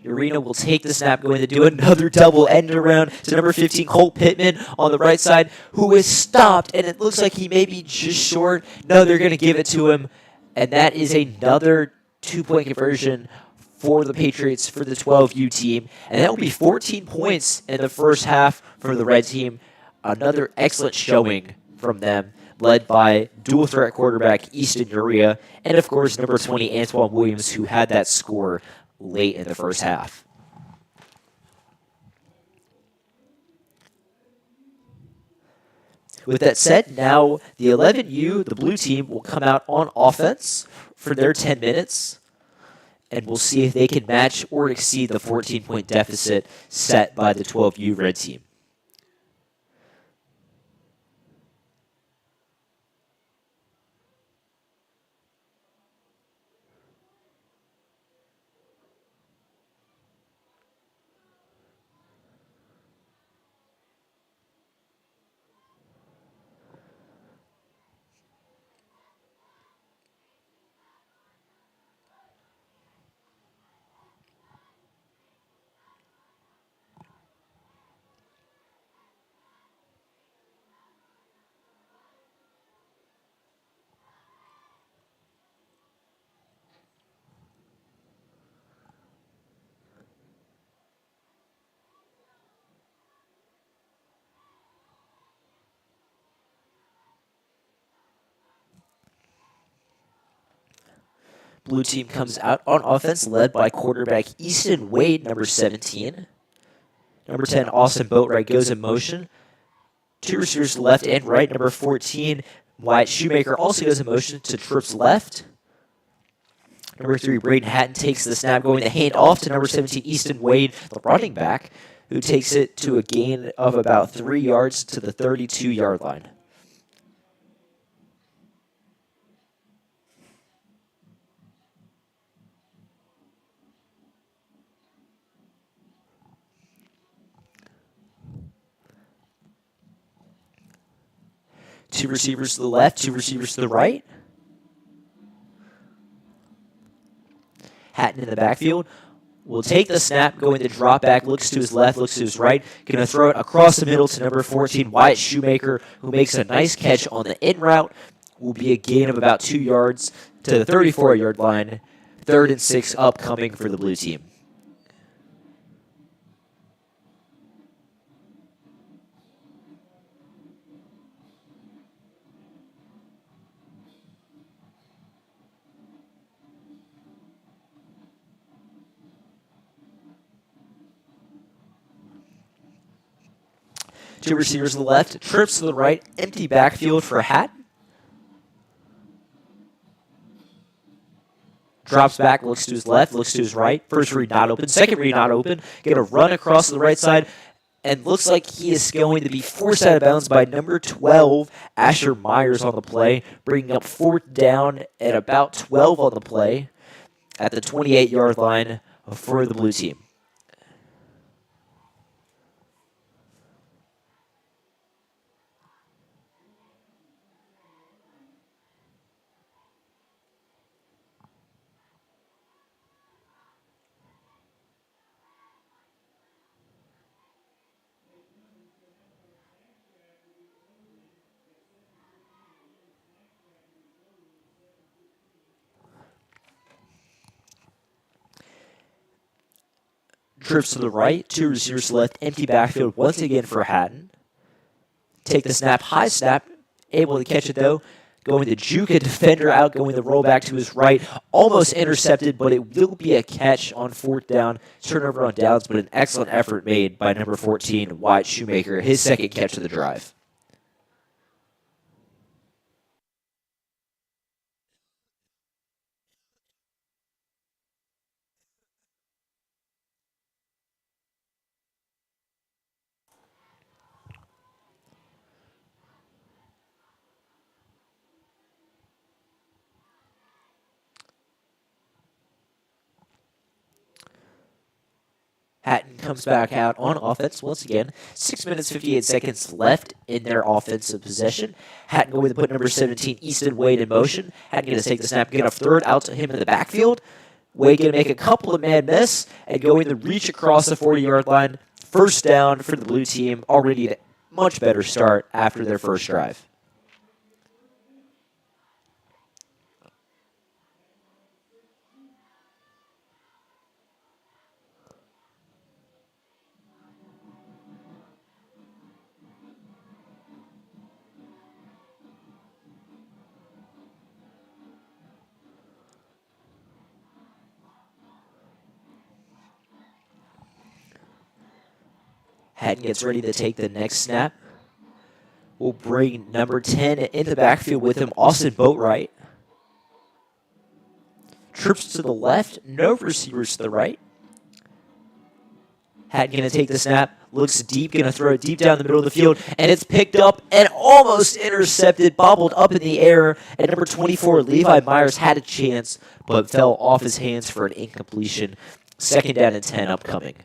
Urena will take the snap, going to do another double end around to number 15, Colt Pittman on the right side, who is stopped, and it looks like he may be just short. No, they're going to give it to him, and that is another 2-point conversion for the Patriots for the 12U team, and that will be 14 points in the first half for the red team. Another excellent showing from them, led by dual threat quarterback Easton Urea, and of course number 20, Antoine Williams, who had that score late in the first half. With that said, now the 11U, the blue team, will come out on offense for their 10 minutes, and we'll see if they can match or exceed the 14-point deficit set by the 12U red team. Blue team comes out on offense, led by quarterback Easton Wade, number 17. Number 10, Austin Boatwright, goes in motion. 2 receivers left and right. Number 14, Wyatt Shoemaker, also goes in motion to Tripp's left. Number 3, Braden Hatton takes the snap, going to hand off to number 17, Easton Wade, the running back, who takes it to a gain of about 3 yards to the 32-yard line. Two receivers to the left, 2 receivers to the right. Hatton in the backfield. will take the snap, going to drop back, looks to his left, looks to his right, going to throw it across the middle to number 14, Wyatt Shoemaker, who makes a nice catch on the in route. Will be a gain of about 2 yards to the 34-yard line. 3rd and 6 upcoming for the blue team. Two receivers to the left, trips to the right, empty backfield for Hatton. Drops back, looks to his left, looks to his right. First read not open, second read not open. Get a run across to the right side, and looks like he is going to be forced out of bounds by number 12, Asher Myers on the play, bringing up 4th down at about 12 on the play at the 28-yard line for the blue team. Trips to the right, 2 receivers to the left, empty backfield once again for Hatton. Take the snap, high snap, able to catch it though. Going to juke a defender out, going to roll back to his right. Almost intercepted, but it will be a catch on 4th down. Turnover on downs, but an excellent effort made by number 14, Wyatt Shoemaker, his 2nd catch of the drive. Hatton comes back out on offense once again. 6 minutes, 58 seconds left in their offensive possession. Hatton going to put number 17, Easton Wade, in motion. Hatton going to take the snap, going to throw it out to him in the backfield. Wade going to make a couple of man miss and going to reach across the 40-yard line. 1st down for the blue team. Already a much better start after their first drive. Hatton gets ready to take the next snap. Will bring number 10 in the backfield with him, Austin Boatwright. Trips to the left, no receivers to the right. Hatton going to take the snap, looks deep, going to throw it deep down the middle of the field, and it's picked up and almost intercepted, bobbled up in the air, and number 24, Levi Myers, had a chance, but fell off his hands for an incompletion. 2nd down and 10 upcoming.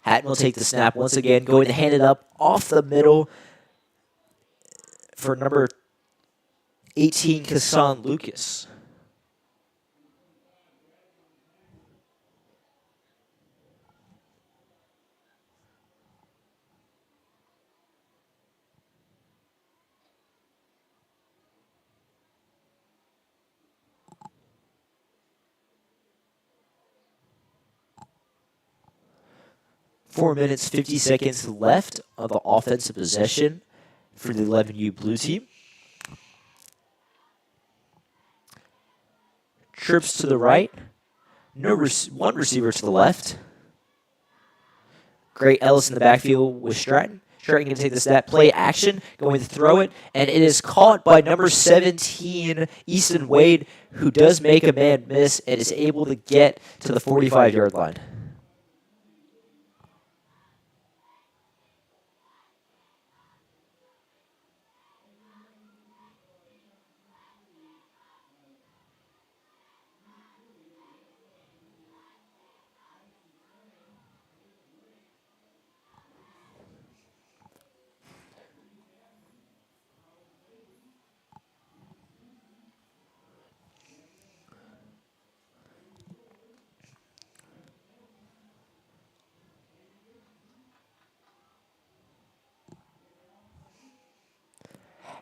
Hatton will take the snap once again, going to hand it up off the middle for number 18, Kassan Lucas. Four minutes, 50 seconds left of the offensive possession for the 11U blue team. Trips to the right. One receiver to the left. Great Ellis in the backfield with Stratton. Stratton can take the snap, play action, going to throw it, and it is caught by number 17, Easton Wade, who does make a man miss and is able to get to the 45-yard line.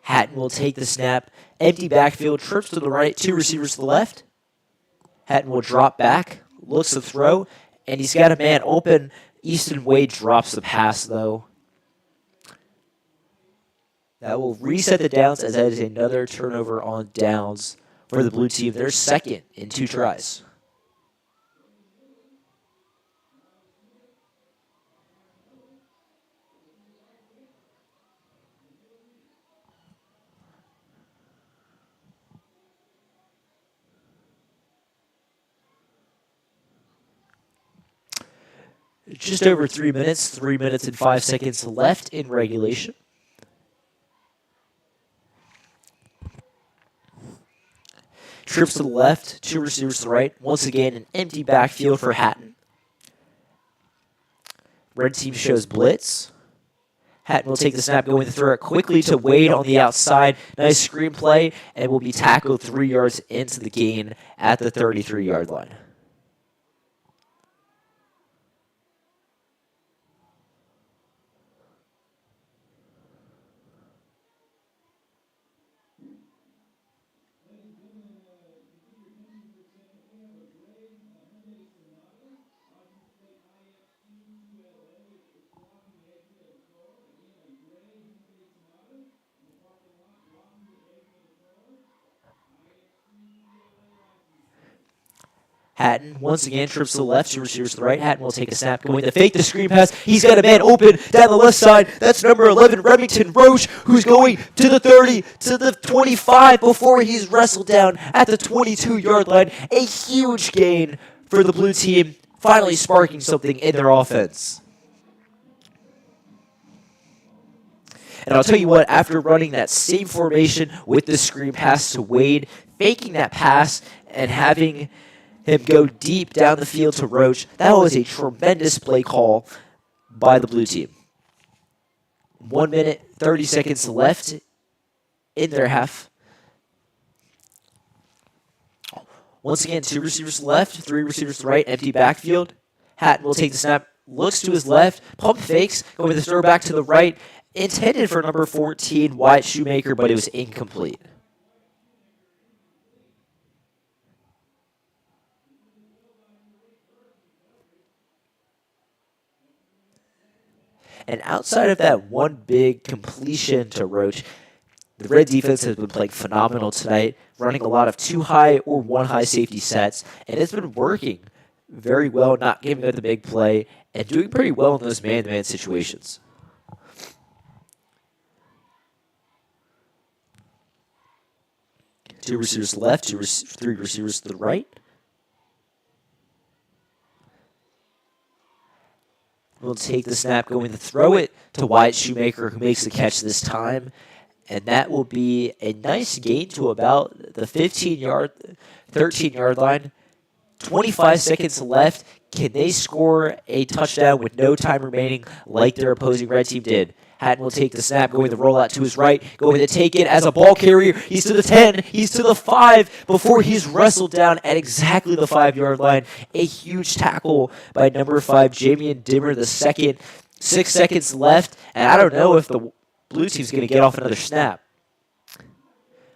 Hatton will take the snap. Empty backfield, trips to the right, 2 receivers to the left. Hatton will drop back, looks to throw, and he's got a man open. Easton Wade drops the pass, though. That will reset the downs as that is another turnover on downs for the blue team. They're second in 2 tries. Just over 3 minutes, 3 minutes and 5 seconds left in regulation. Trips to the left, 2 receivers to the right. Once again, an empty backfield for Hatton. Red team shows blitz. Hatton will take the snap, going to throw it quickly to Wade on the outside. Nice screen play, and will be tackled 3 yards into the gain at the 33-yard line. Hatton, once again, trips to the left, 2 receivers to the right. Hatton will take a snap, going to fake the screen pass. He's got a man open down the left side. That's number 11, Remington Roach, who's going to the 30, to the 25 before he's wrestled down at the 22-yard line. A huge gain for the blue team, finally sparking something in their offense. And I'll tell you what, after running that same formation with the screen pass to Wade, faking that pass and having him go deep down the field to Roach, that was a tremendous play call by the blue team. 1 minute, 30 seconds left in their half. Once again, 2 receivers to the left, 3 receivers to the right, empty backfield. Hatton will take the snap, looks to his left, pump fakes, going with the throw back to the right, intended for number 14, Wyatt Shoemaker, but it was incomplete. And outside of that one big completion to Roach, the Red defense has been playing phenomenal tonight, running a lot of 2 high or 1 high safety sets, and it's been working very well, not giving up the big play, and doing pretty well in those man-to-man situations. Two receivers to the left, 3 receivers to the right. Will take the snap, going to throw it to Wyatt Shoemaker, who makes the catch this time. And that will be a nice gain to about the 13-yard line. 25 seconds left. Can they score a touchdown with no time remaining like their opposing red team did? Hatton will take the snap, going to roll out to his right, going to take it as a ball carrier. He's to the 10, he's to the 5 before he's wrestled down at exactly the 5-yard line. A huge tackle by number 5, Jamian Dimmer the second. 6 seconds left, and I don't know if the blue team's going to get off another snap.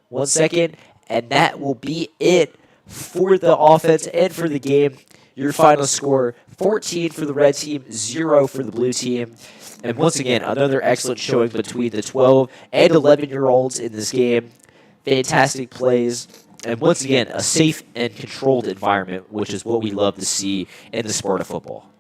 1 second, and that will be it for the offense and for the game. Your final score, 14 for the red team, 0 for the blue team. And once again, another excellent showing between the 12 and 11-year-olds in this game. Fantastic plays. And once again, a safe and controlled environment, which is what we love to see in the sport of football.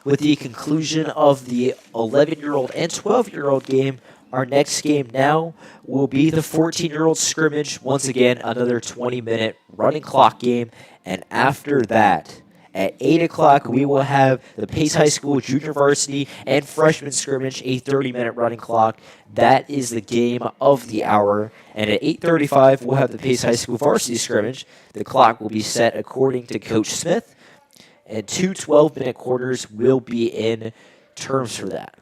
With the conclusion of the 11-year-old and 12-year-old game, our next game now will be the 14-year-old scrimmage. Once again, another 20-minute running clock game. And after that, at 8 o'clock, we will have the Pace High School junior varsity and freshman scrimmage, a 30-minute running clock. That is the game of the hour. And at 8:35, we'll have the Pace High School varsity scrimmage. The clock will be set according to Coach Smith. And 2 12-minute quarters will be in terms for that.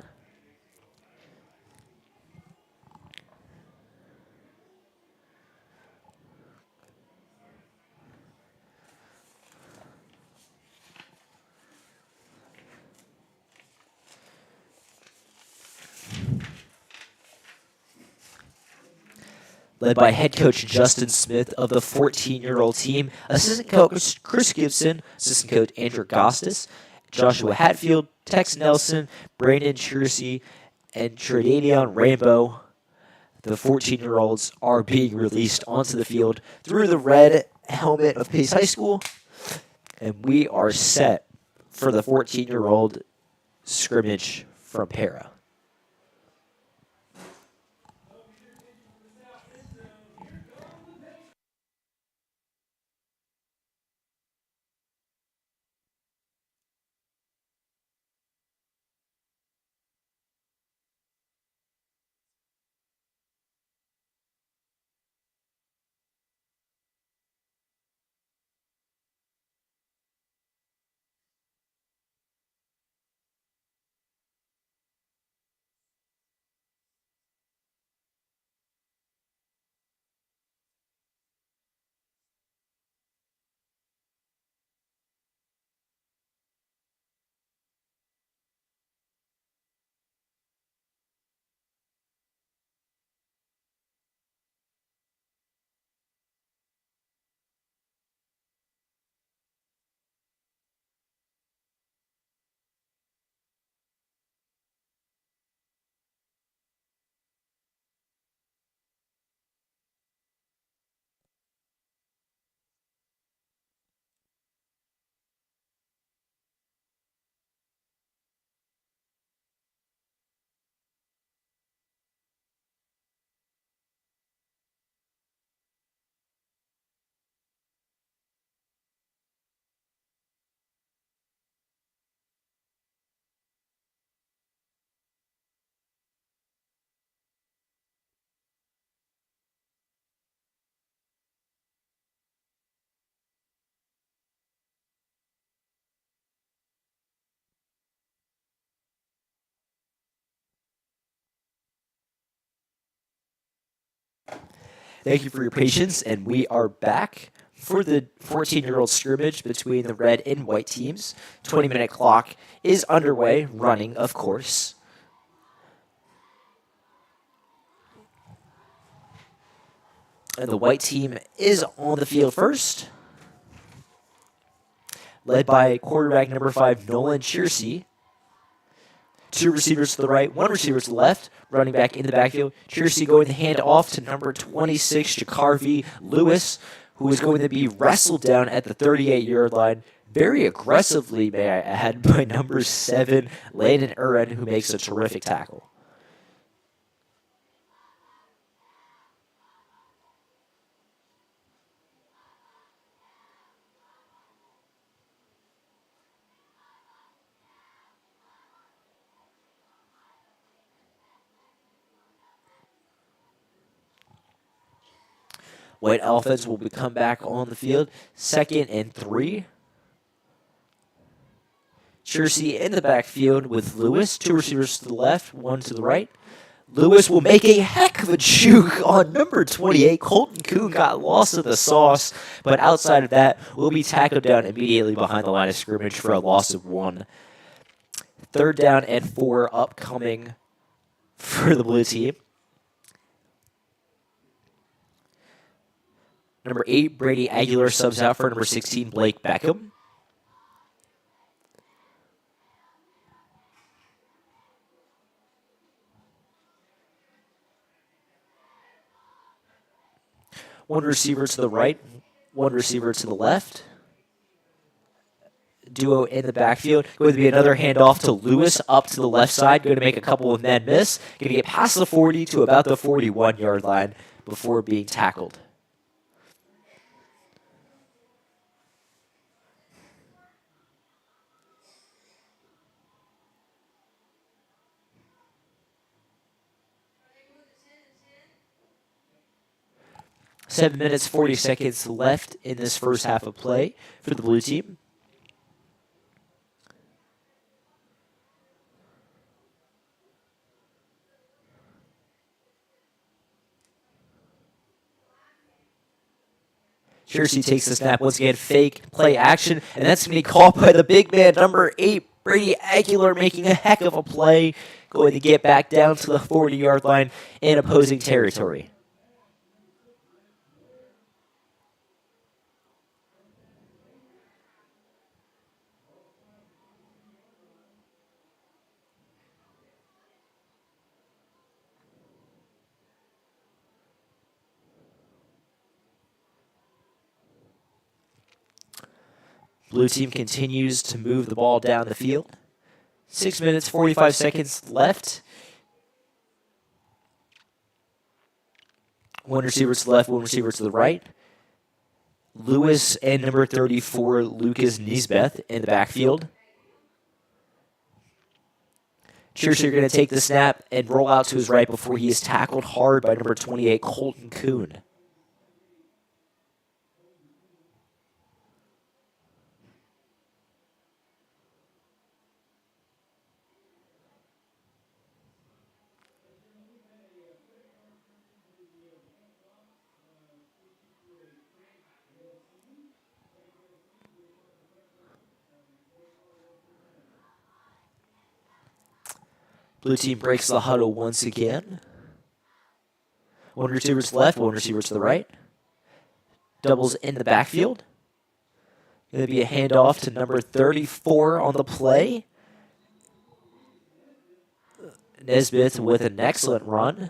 led by head coach Justin Smith of the 14-year-old team, assistant coach Chris Gibson, assistant coach Andrew Gostis, Joshua Hatfield, Tex Nelson, Brandon Chersey, and Tredanion Rambo. The 14-year-olds are being released onto the field through the red helmet of Pace High School, and we are set for the 14-year-old scrimmage from Para. Thank you for your patience, and we are back for the 14-year-old scrimmage between the red and white teams. 20-minute clock is underway, running, of course. And the white team is on the field first, led by quarterback number 5, Nolan Chersey. 2 receivers to the right, 1 receiver to the left, running back in the backfield. Chersey going to hand off to number 26, Jacarvi Lewis, who is going to be wrestled down at the 38-yard line. Very aggressively, may I add, by number 7, Landon Uren, who makes a terrific tackle. White offense will come back on the field. 2nd and 3. Chersey in the backfield with Lewis. 2 receivers to the left, 1 to the right. Lewis will make a heck of a juke on number 28. Colton Kuhn got lost in the sauce, but outside of that, will be tackled down immediately behind the line of scrimmage for a loss of 1. 3rd down and 4 upcoming for the blue team. Number 8, Brady Aguilar subs out for number 16, Blake Beckham. One receiver to the right, 1 receiver to the left. Duo in the backfield. Going to be another handoff to Lewis up to the left side. Going to make a couple of men miss. Going to get past the 40 to about the 41-yard line before being tackled. Seven minutes, 40 seconds left in this first half of play for the blue team. Chersey takes the snap once again, fake play action, and that's going to be caught by the big man, number 8, Brady Aguilar, making a heck of a play, going to get back down to the 40-yard line in opposing territory. Blue team continues to move the ball down the field. 6 minutes, 45 seconds left. One receiver to the left, one receiver to the right. Lewis and number 34, Lucas Nisbeth, in the backfield. Cheerser going to take the snap and roll out to his right before he is tackled hard by number 28, Colton Kuhn. Blue team breaks the huddle once again. One receiver to the left, one receiver to the right. Doubles in the backfield. Going to be a handoff to number 34 on the play. Nisbeth with an excellent run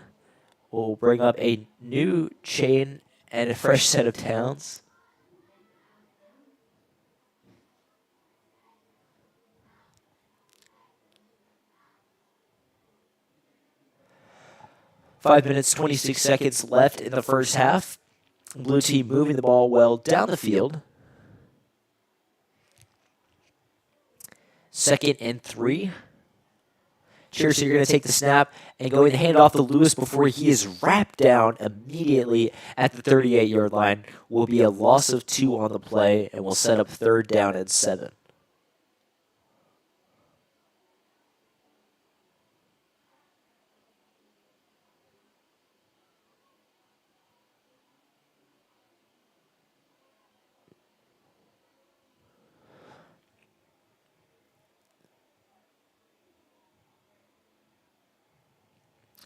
will bring up a new chain and a fresh set of downs. Five minutes, 26 seconds left in the first half. Blue team moving the ball well down the field. 2nd and 3. Cheerser, you're going to take the snap and go and hand off to Lewis before he is wrapped down immediately at the 38-yard line. Will be a loss of 2 on the play and will set up 3rd down and 7.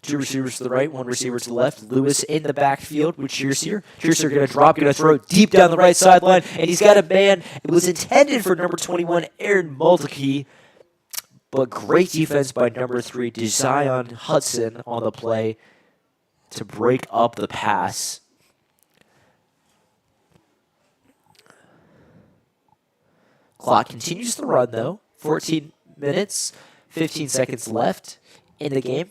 Two receivers to the right, one receiver to the left. Lewis in the backfield with Cheerser. Cheerser going to drop, going to throw deep down the right sideline, and he's got a man. It was intended for number 21, Aaron Mulkey, but great defense by number 3, DeZion Hudson on the play to break up the pass. Clock continues to run, though. 14 minutes, 15 seconds left in the game.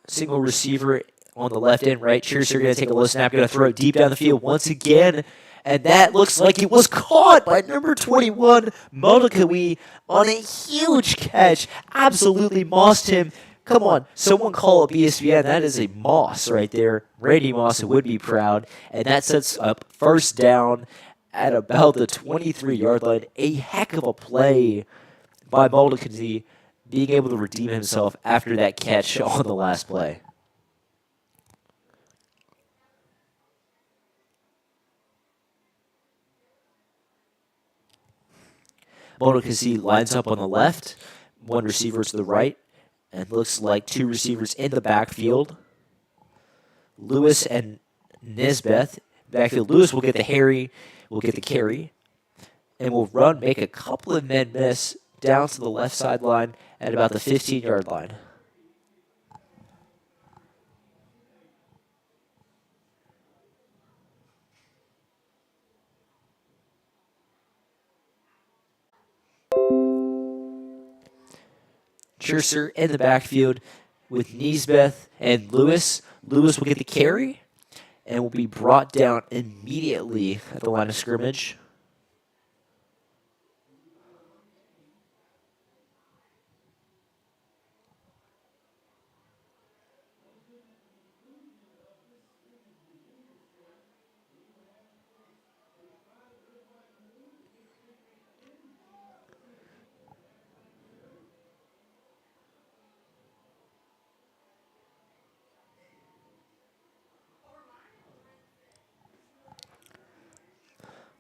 Single receiver on the left and right. Cheerser going to take a low snap, going to throw it deep down the field once again. And that looks like it was caught by number 21, Mulkey, on a huge catch. Absolutely mossed him. Come on, someone call up ESPN. That is a moss right there. Randy Moss would be proud. And that sets up 1st down at about the 23-yard line. A heck of a play by Mulkey, being able to redeem himself after that catch on the last play. Mulkey lines up on the left, one receiver to the right, and looks like 2 receivers in the backfield. Lewis and Nisbeth. Backfield, Lewis will get the carry, and will run, make a couple of men miss down to the left sideline at about the 15-yard line. Cheerser in the backfield with Nisbeth and Lewis. Lewis will get the carry and will be brought down immediately at the line of scrimmage.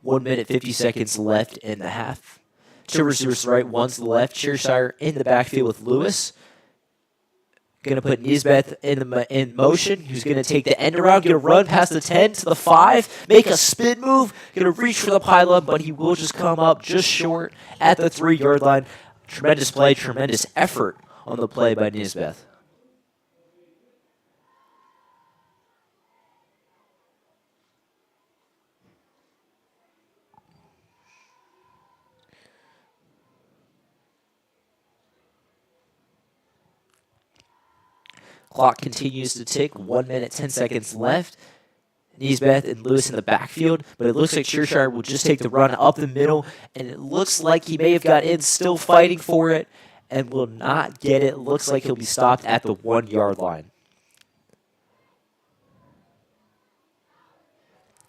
One minute, 50 seconds left in the half. 2 receivers to the right, one to the left. Cheerser in the backfield with Lewis. Going to put Nisbeth in motion. Who's going to take the end around, going to run past the 10 to the 5, make a spin move, going to reach for the pylon, but he will just come up just short at the 3-yard line. Tremendous play, tremendous effort on the play by Nisbeth. Clock continues to tick. 1 minute, 10 seconds left. Nisbeth and Lewis in the backfield, but it looks like Shearshire will just take the run up the middle, and it looks like he may have got in, still fighting for it, and will not get it. Looks like he'll be stopped at the 1-yard line.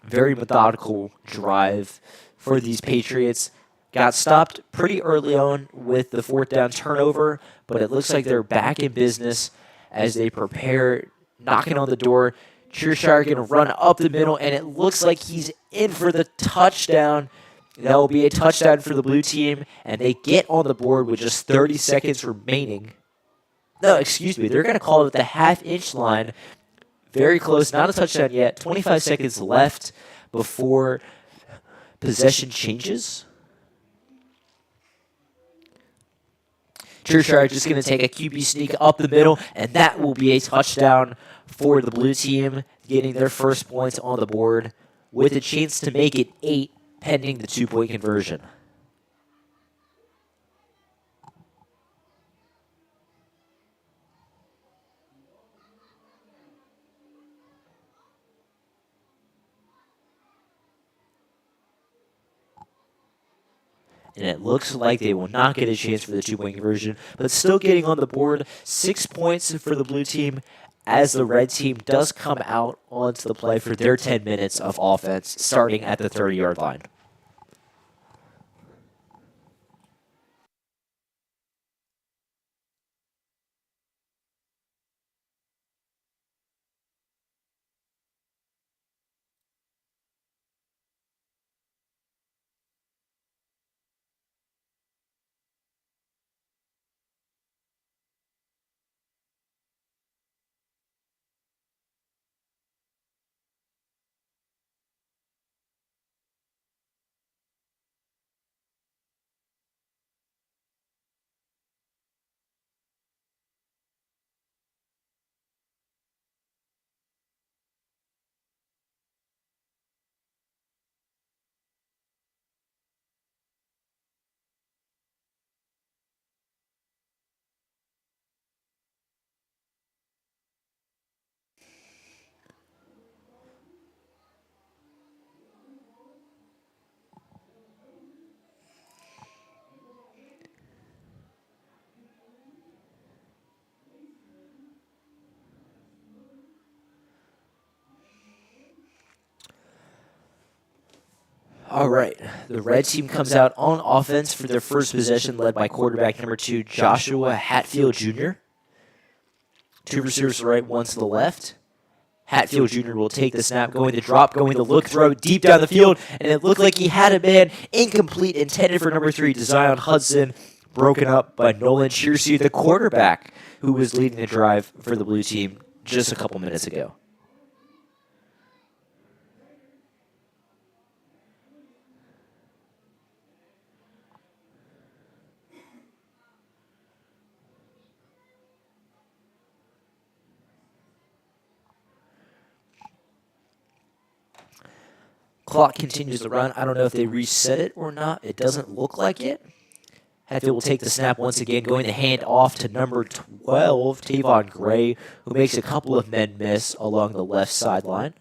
Very methodical drive for these Patriots. Got stopped pretty early on with the 4th down turnover, but it looks like they're back in business as they prepare, knocking on the door. Shearshire going to run up the middle, and it looks like he's in for the touchdown. That will be a touchdown for the blue team, and they get on the board with just 30 seconds remaining. No, excuse me. They're going to call it at the half-inch line. Very close, not a touchdown yet. 25 seconds left before possession changes. Shearshire just going to take a QB sneak up the middle, and that will be a touchdown for the blue team, getting their first points on the board with a chance to make it 8 pending the 2-point conversion. And it looks like they will not get a chance for the 2-point conversion, but still getting on the board. 6 points for the blue team as the red team does come out onto the play for their 10 minutes of offense, starting at the 30-yard line. All right, the red team comes out on offense for their first possession, led by quarterback number 2, Joshua Hatfield Jr. 2 receivers to the right, 1 to the left. Hatfield Jr. will take the snap, going to drop, going to look, throw deep down the field, and it looked like he had a man incomplete, intended for number 3, Zion Hudson, broken up by Nolan Shearsey, the quarterback who was leading the drive for the blue team just a couple minutes ago. Clock continues to run. I don't know if they reset it or not. It doesn't look like it. Hatfield will take the snap once again, going to hand off to number 12, Tavon Gray, who makes a couple of men miss along the left sideline.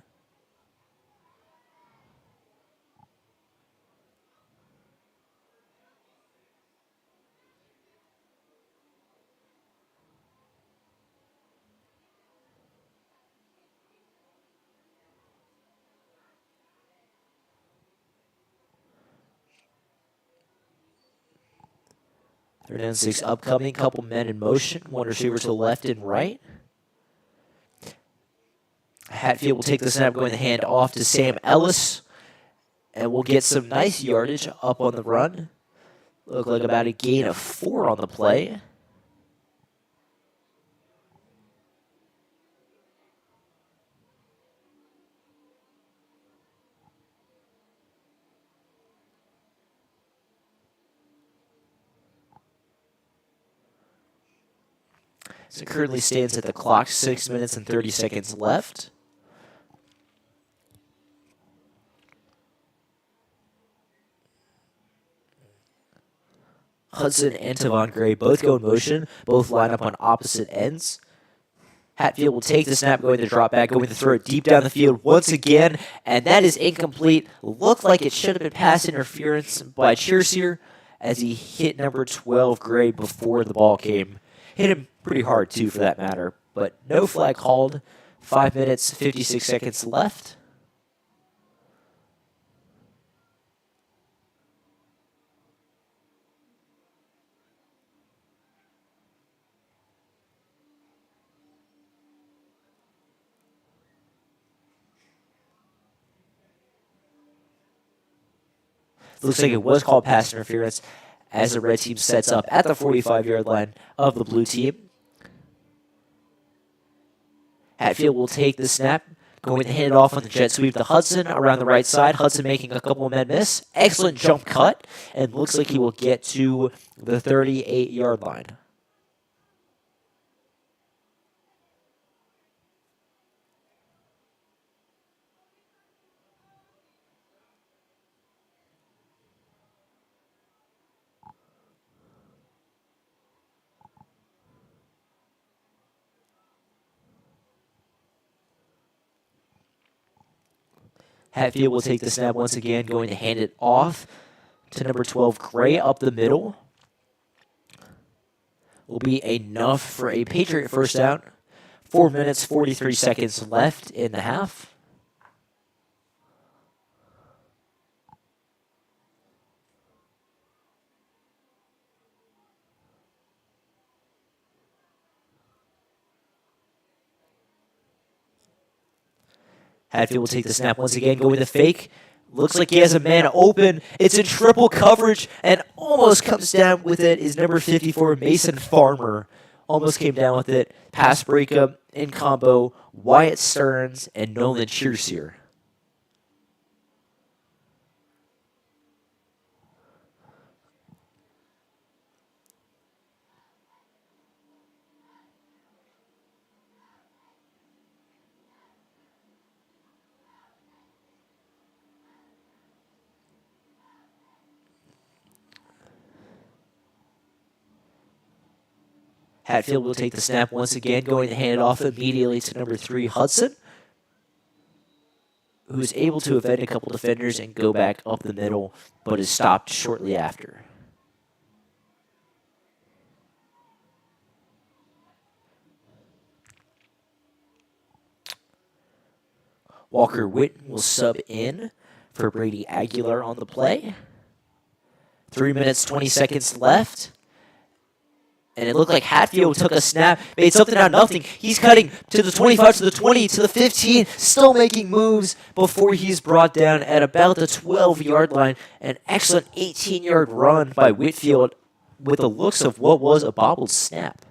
Third and 6 upcoming, couple men in motion, 1 receiver to the left and right. Hatfield will take the snap, going to hand off to Sam Ellis, and we'll get some nice yardage up on the run. Look like about a gain of 4 on the play. So it currently stands at the clock 6 minutes and 30 seconds left. Hudson and Tavon Gray both go in motion, both line up on opposite ends. Hatfield will take the snap, going to drop back, going to throw it deep down the field once again, and that is incomplete. Looked like it should have been pass interference by Cheerseer as he hit number 12, Gray, before the ball came. Hit him pretty hard, too, for that matter, but no flag called. 5 minutes, 56 seconds left. Looks like it was called pass interference as the red team sets up at the 45-yard line of the blue team. Hatfield will take the snap, going to hand it off on the jet sweep to Hudson around the right side. Hudson making a couple of men miss. Excellent jump cut, and looks like he will get to the 38-yard line. Hatfield will take the snap once again, going to hand it off to number 12, Gray, up the middle. Will be enough for a Patriot first down. 4 minutes, 43 seconds left in the half. Hatfield will take the snap once again, go with a fake. Looks like he has a man open. It's in triple coverage and almost comes down with it is number 54, Mason Farmer. Almost came down with it. Pass breakup in combo, Wyatt Stearns and Nolan Cheerseer. Hatfield will take the snap once again, going to hand it off immediately to number 3, Hudson, who's able to evade a couple defenders and go back up the middle, but is stopped shortly after. Walker Witten will sub in for Brady Aguilar on the play. 3 minutes, 20 seconds left. And it looked like Hatfield took a snap, made something out of nothing. He's cutting to the 25, to the 20, to the 15, still making moves before he's brought down at about the 12-yard line. An excellent 18-yard run by Whitfield with the looks of what was a bobbled snap.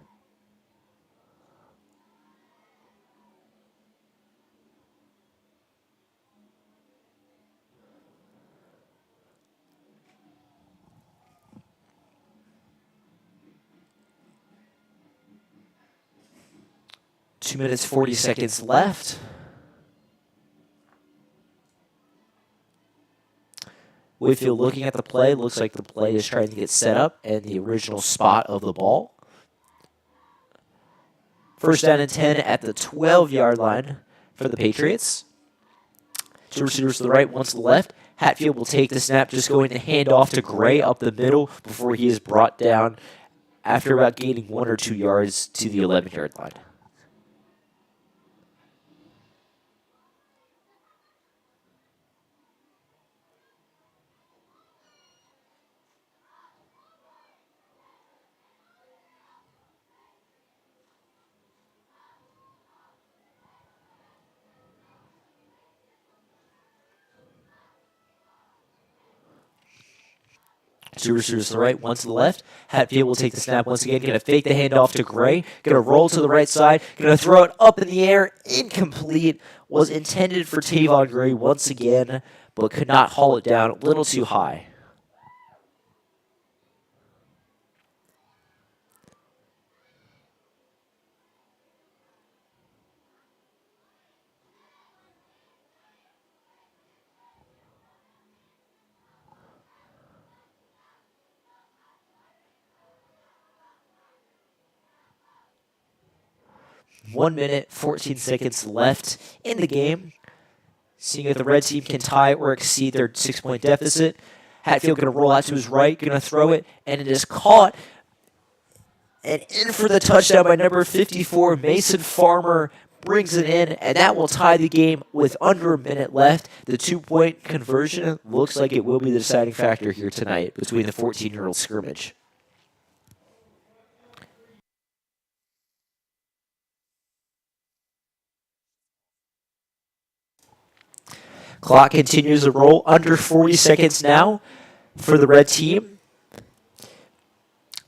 Two minutes, 40 seconds left. Whitfield looking at the play. Looks like the play is trying to get set up in the original spot of the ball. First down and 10 at the 12-yard line for the Patriots. Two receivers to the right, one to the left. Hatfield will take the snap, just going to hand off to Gray up the middle before he is brought down after about gaining 1 or 2 yards to the 11-yard line. Two receivers to the right, one to the left. Hatfield will take the snap once again. Going to fake the handoff to Gray. Going to roll to the right side. Going to throw it up in the air. Incomplete. Was intended for Tavon Gray once again, but could not haul it down. A little too high. 1 minute, 14 seconds left in the game. Seeing if the red team can tie or exceed their 6-point deficit. Hatfield going to roll out to his right, going to throw it, and it is caught. And in for the touchdown by number 54, Mason Farmer brings it in, and that will tie the game with under a minute left. The 2-point conversion looks like it will be the deciding factor here tonight between the 14-year-old scrimmage. Clock continues to roll. Under 40 seconds now for the red team.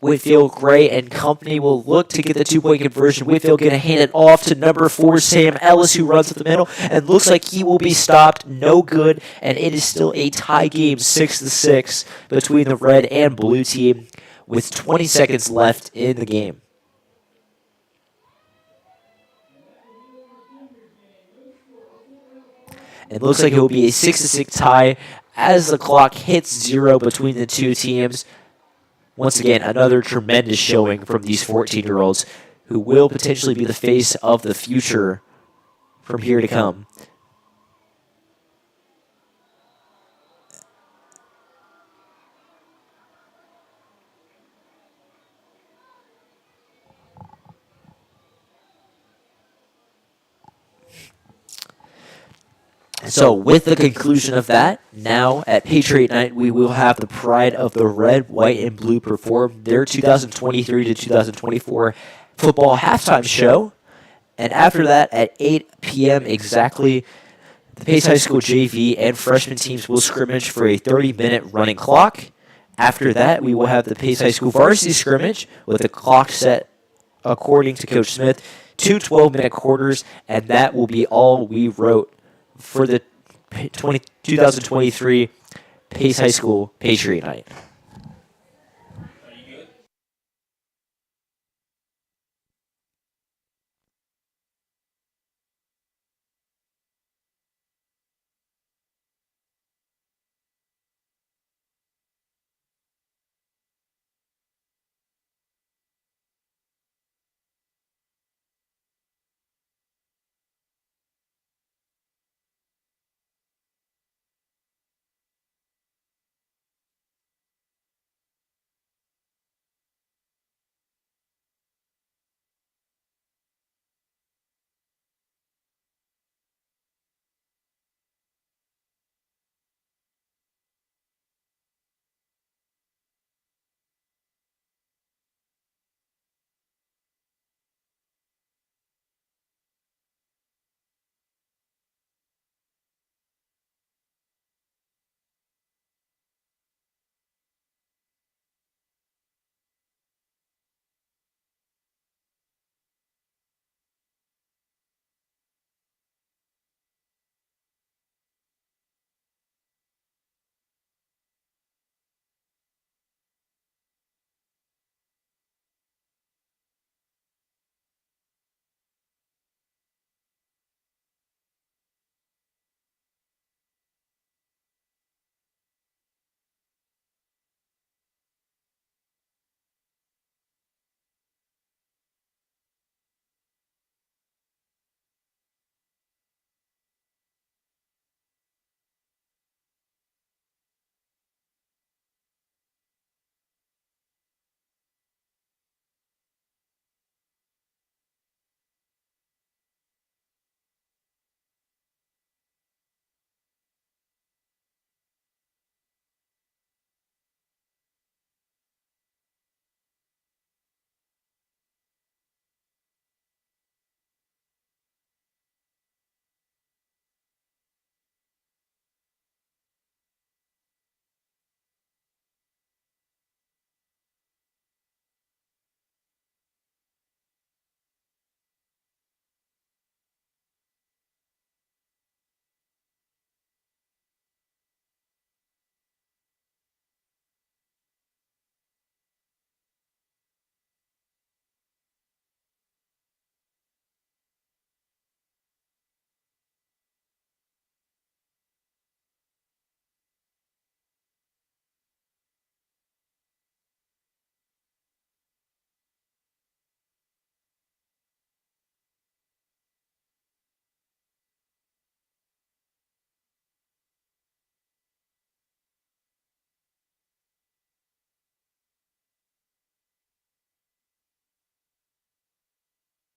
Whitfield, Gray, and company will look to get the 2-point conversion. Whitfield going to hand it off to number 4, Sam Ellis, who runs up the middle, and looks like he will be stopped. No good, and it is still a tie game, 6-6, between the red and blue team, with 20 seconds left in the game. It looks like it will be a 6-6 tie as the clock hits 0 between the two teams. Once again, another tremendous showing from these 14-year-olds who will potentially be the face of the future from here to come. So with the conclusion of that, now at Patriot Night, we will have the pride of the red, white, and blue perform their 2023 to 2024 football halftime show. And after that, at 8 p.m. exactly, the Pace High School JV and freshman teams will scrimmage for a 30-minute running clock. After that, we will have the Pace High School varsity scrimmage with the clock set, according to Coach Smith, 2 12-minute quarters, and that will be all we wrote for the 2023 Pace High School Patriot Night.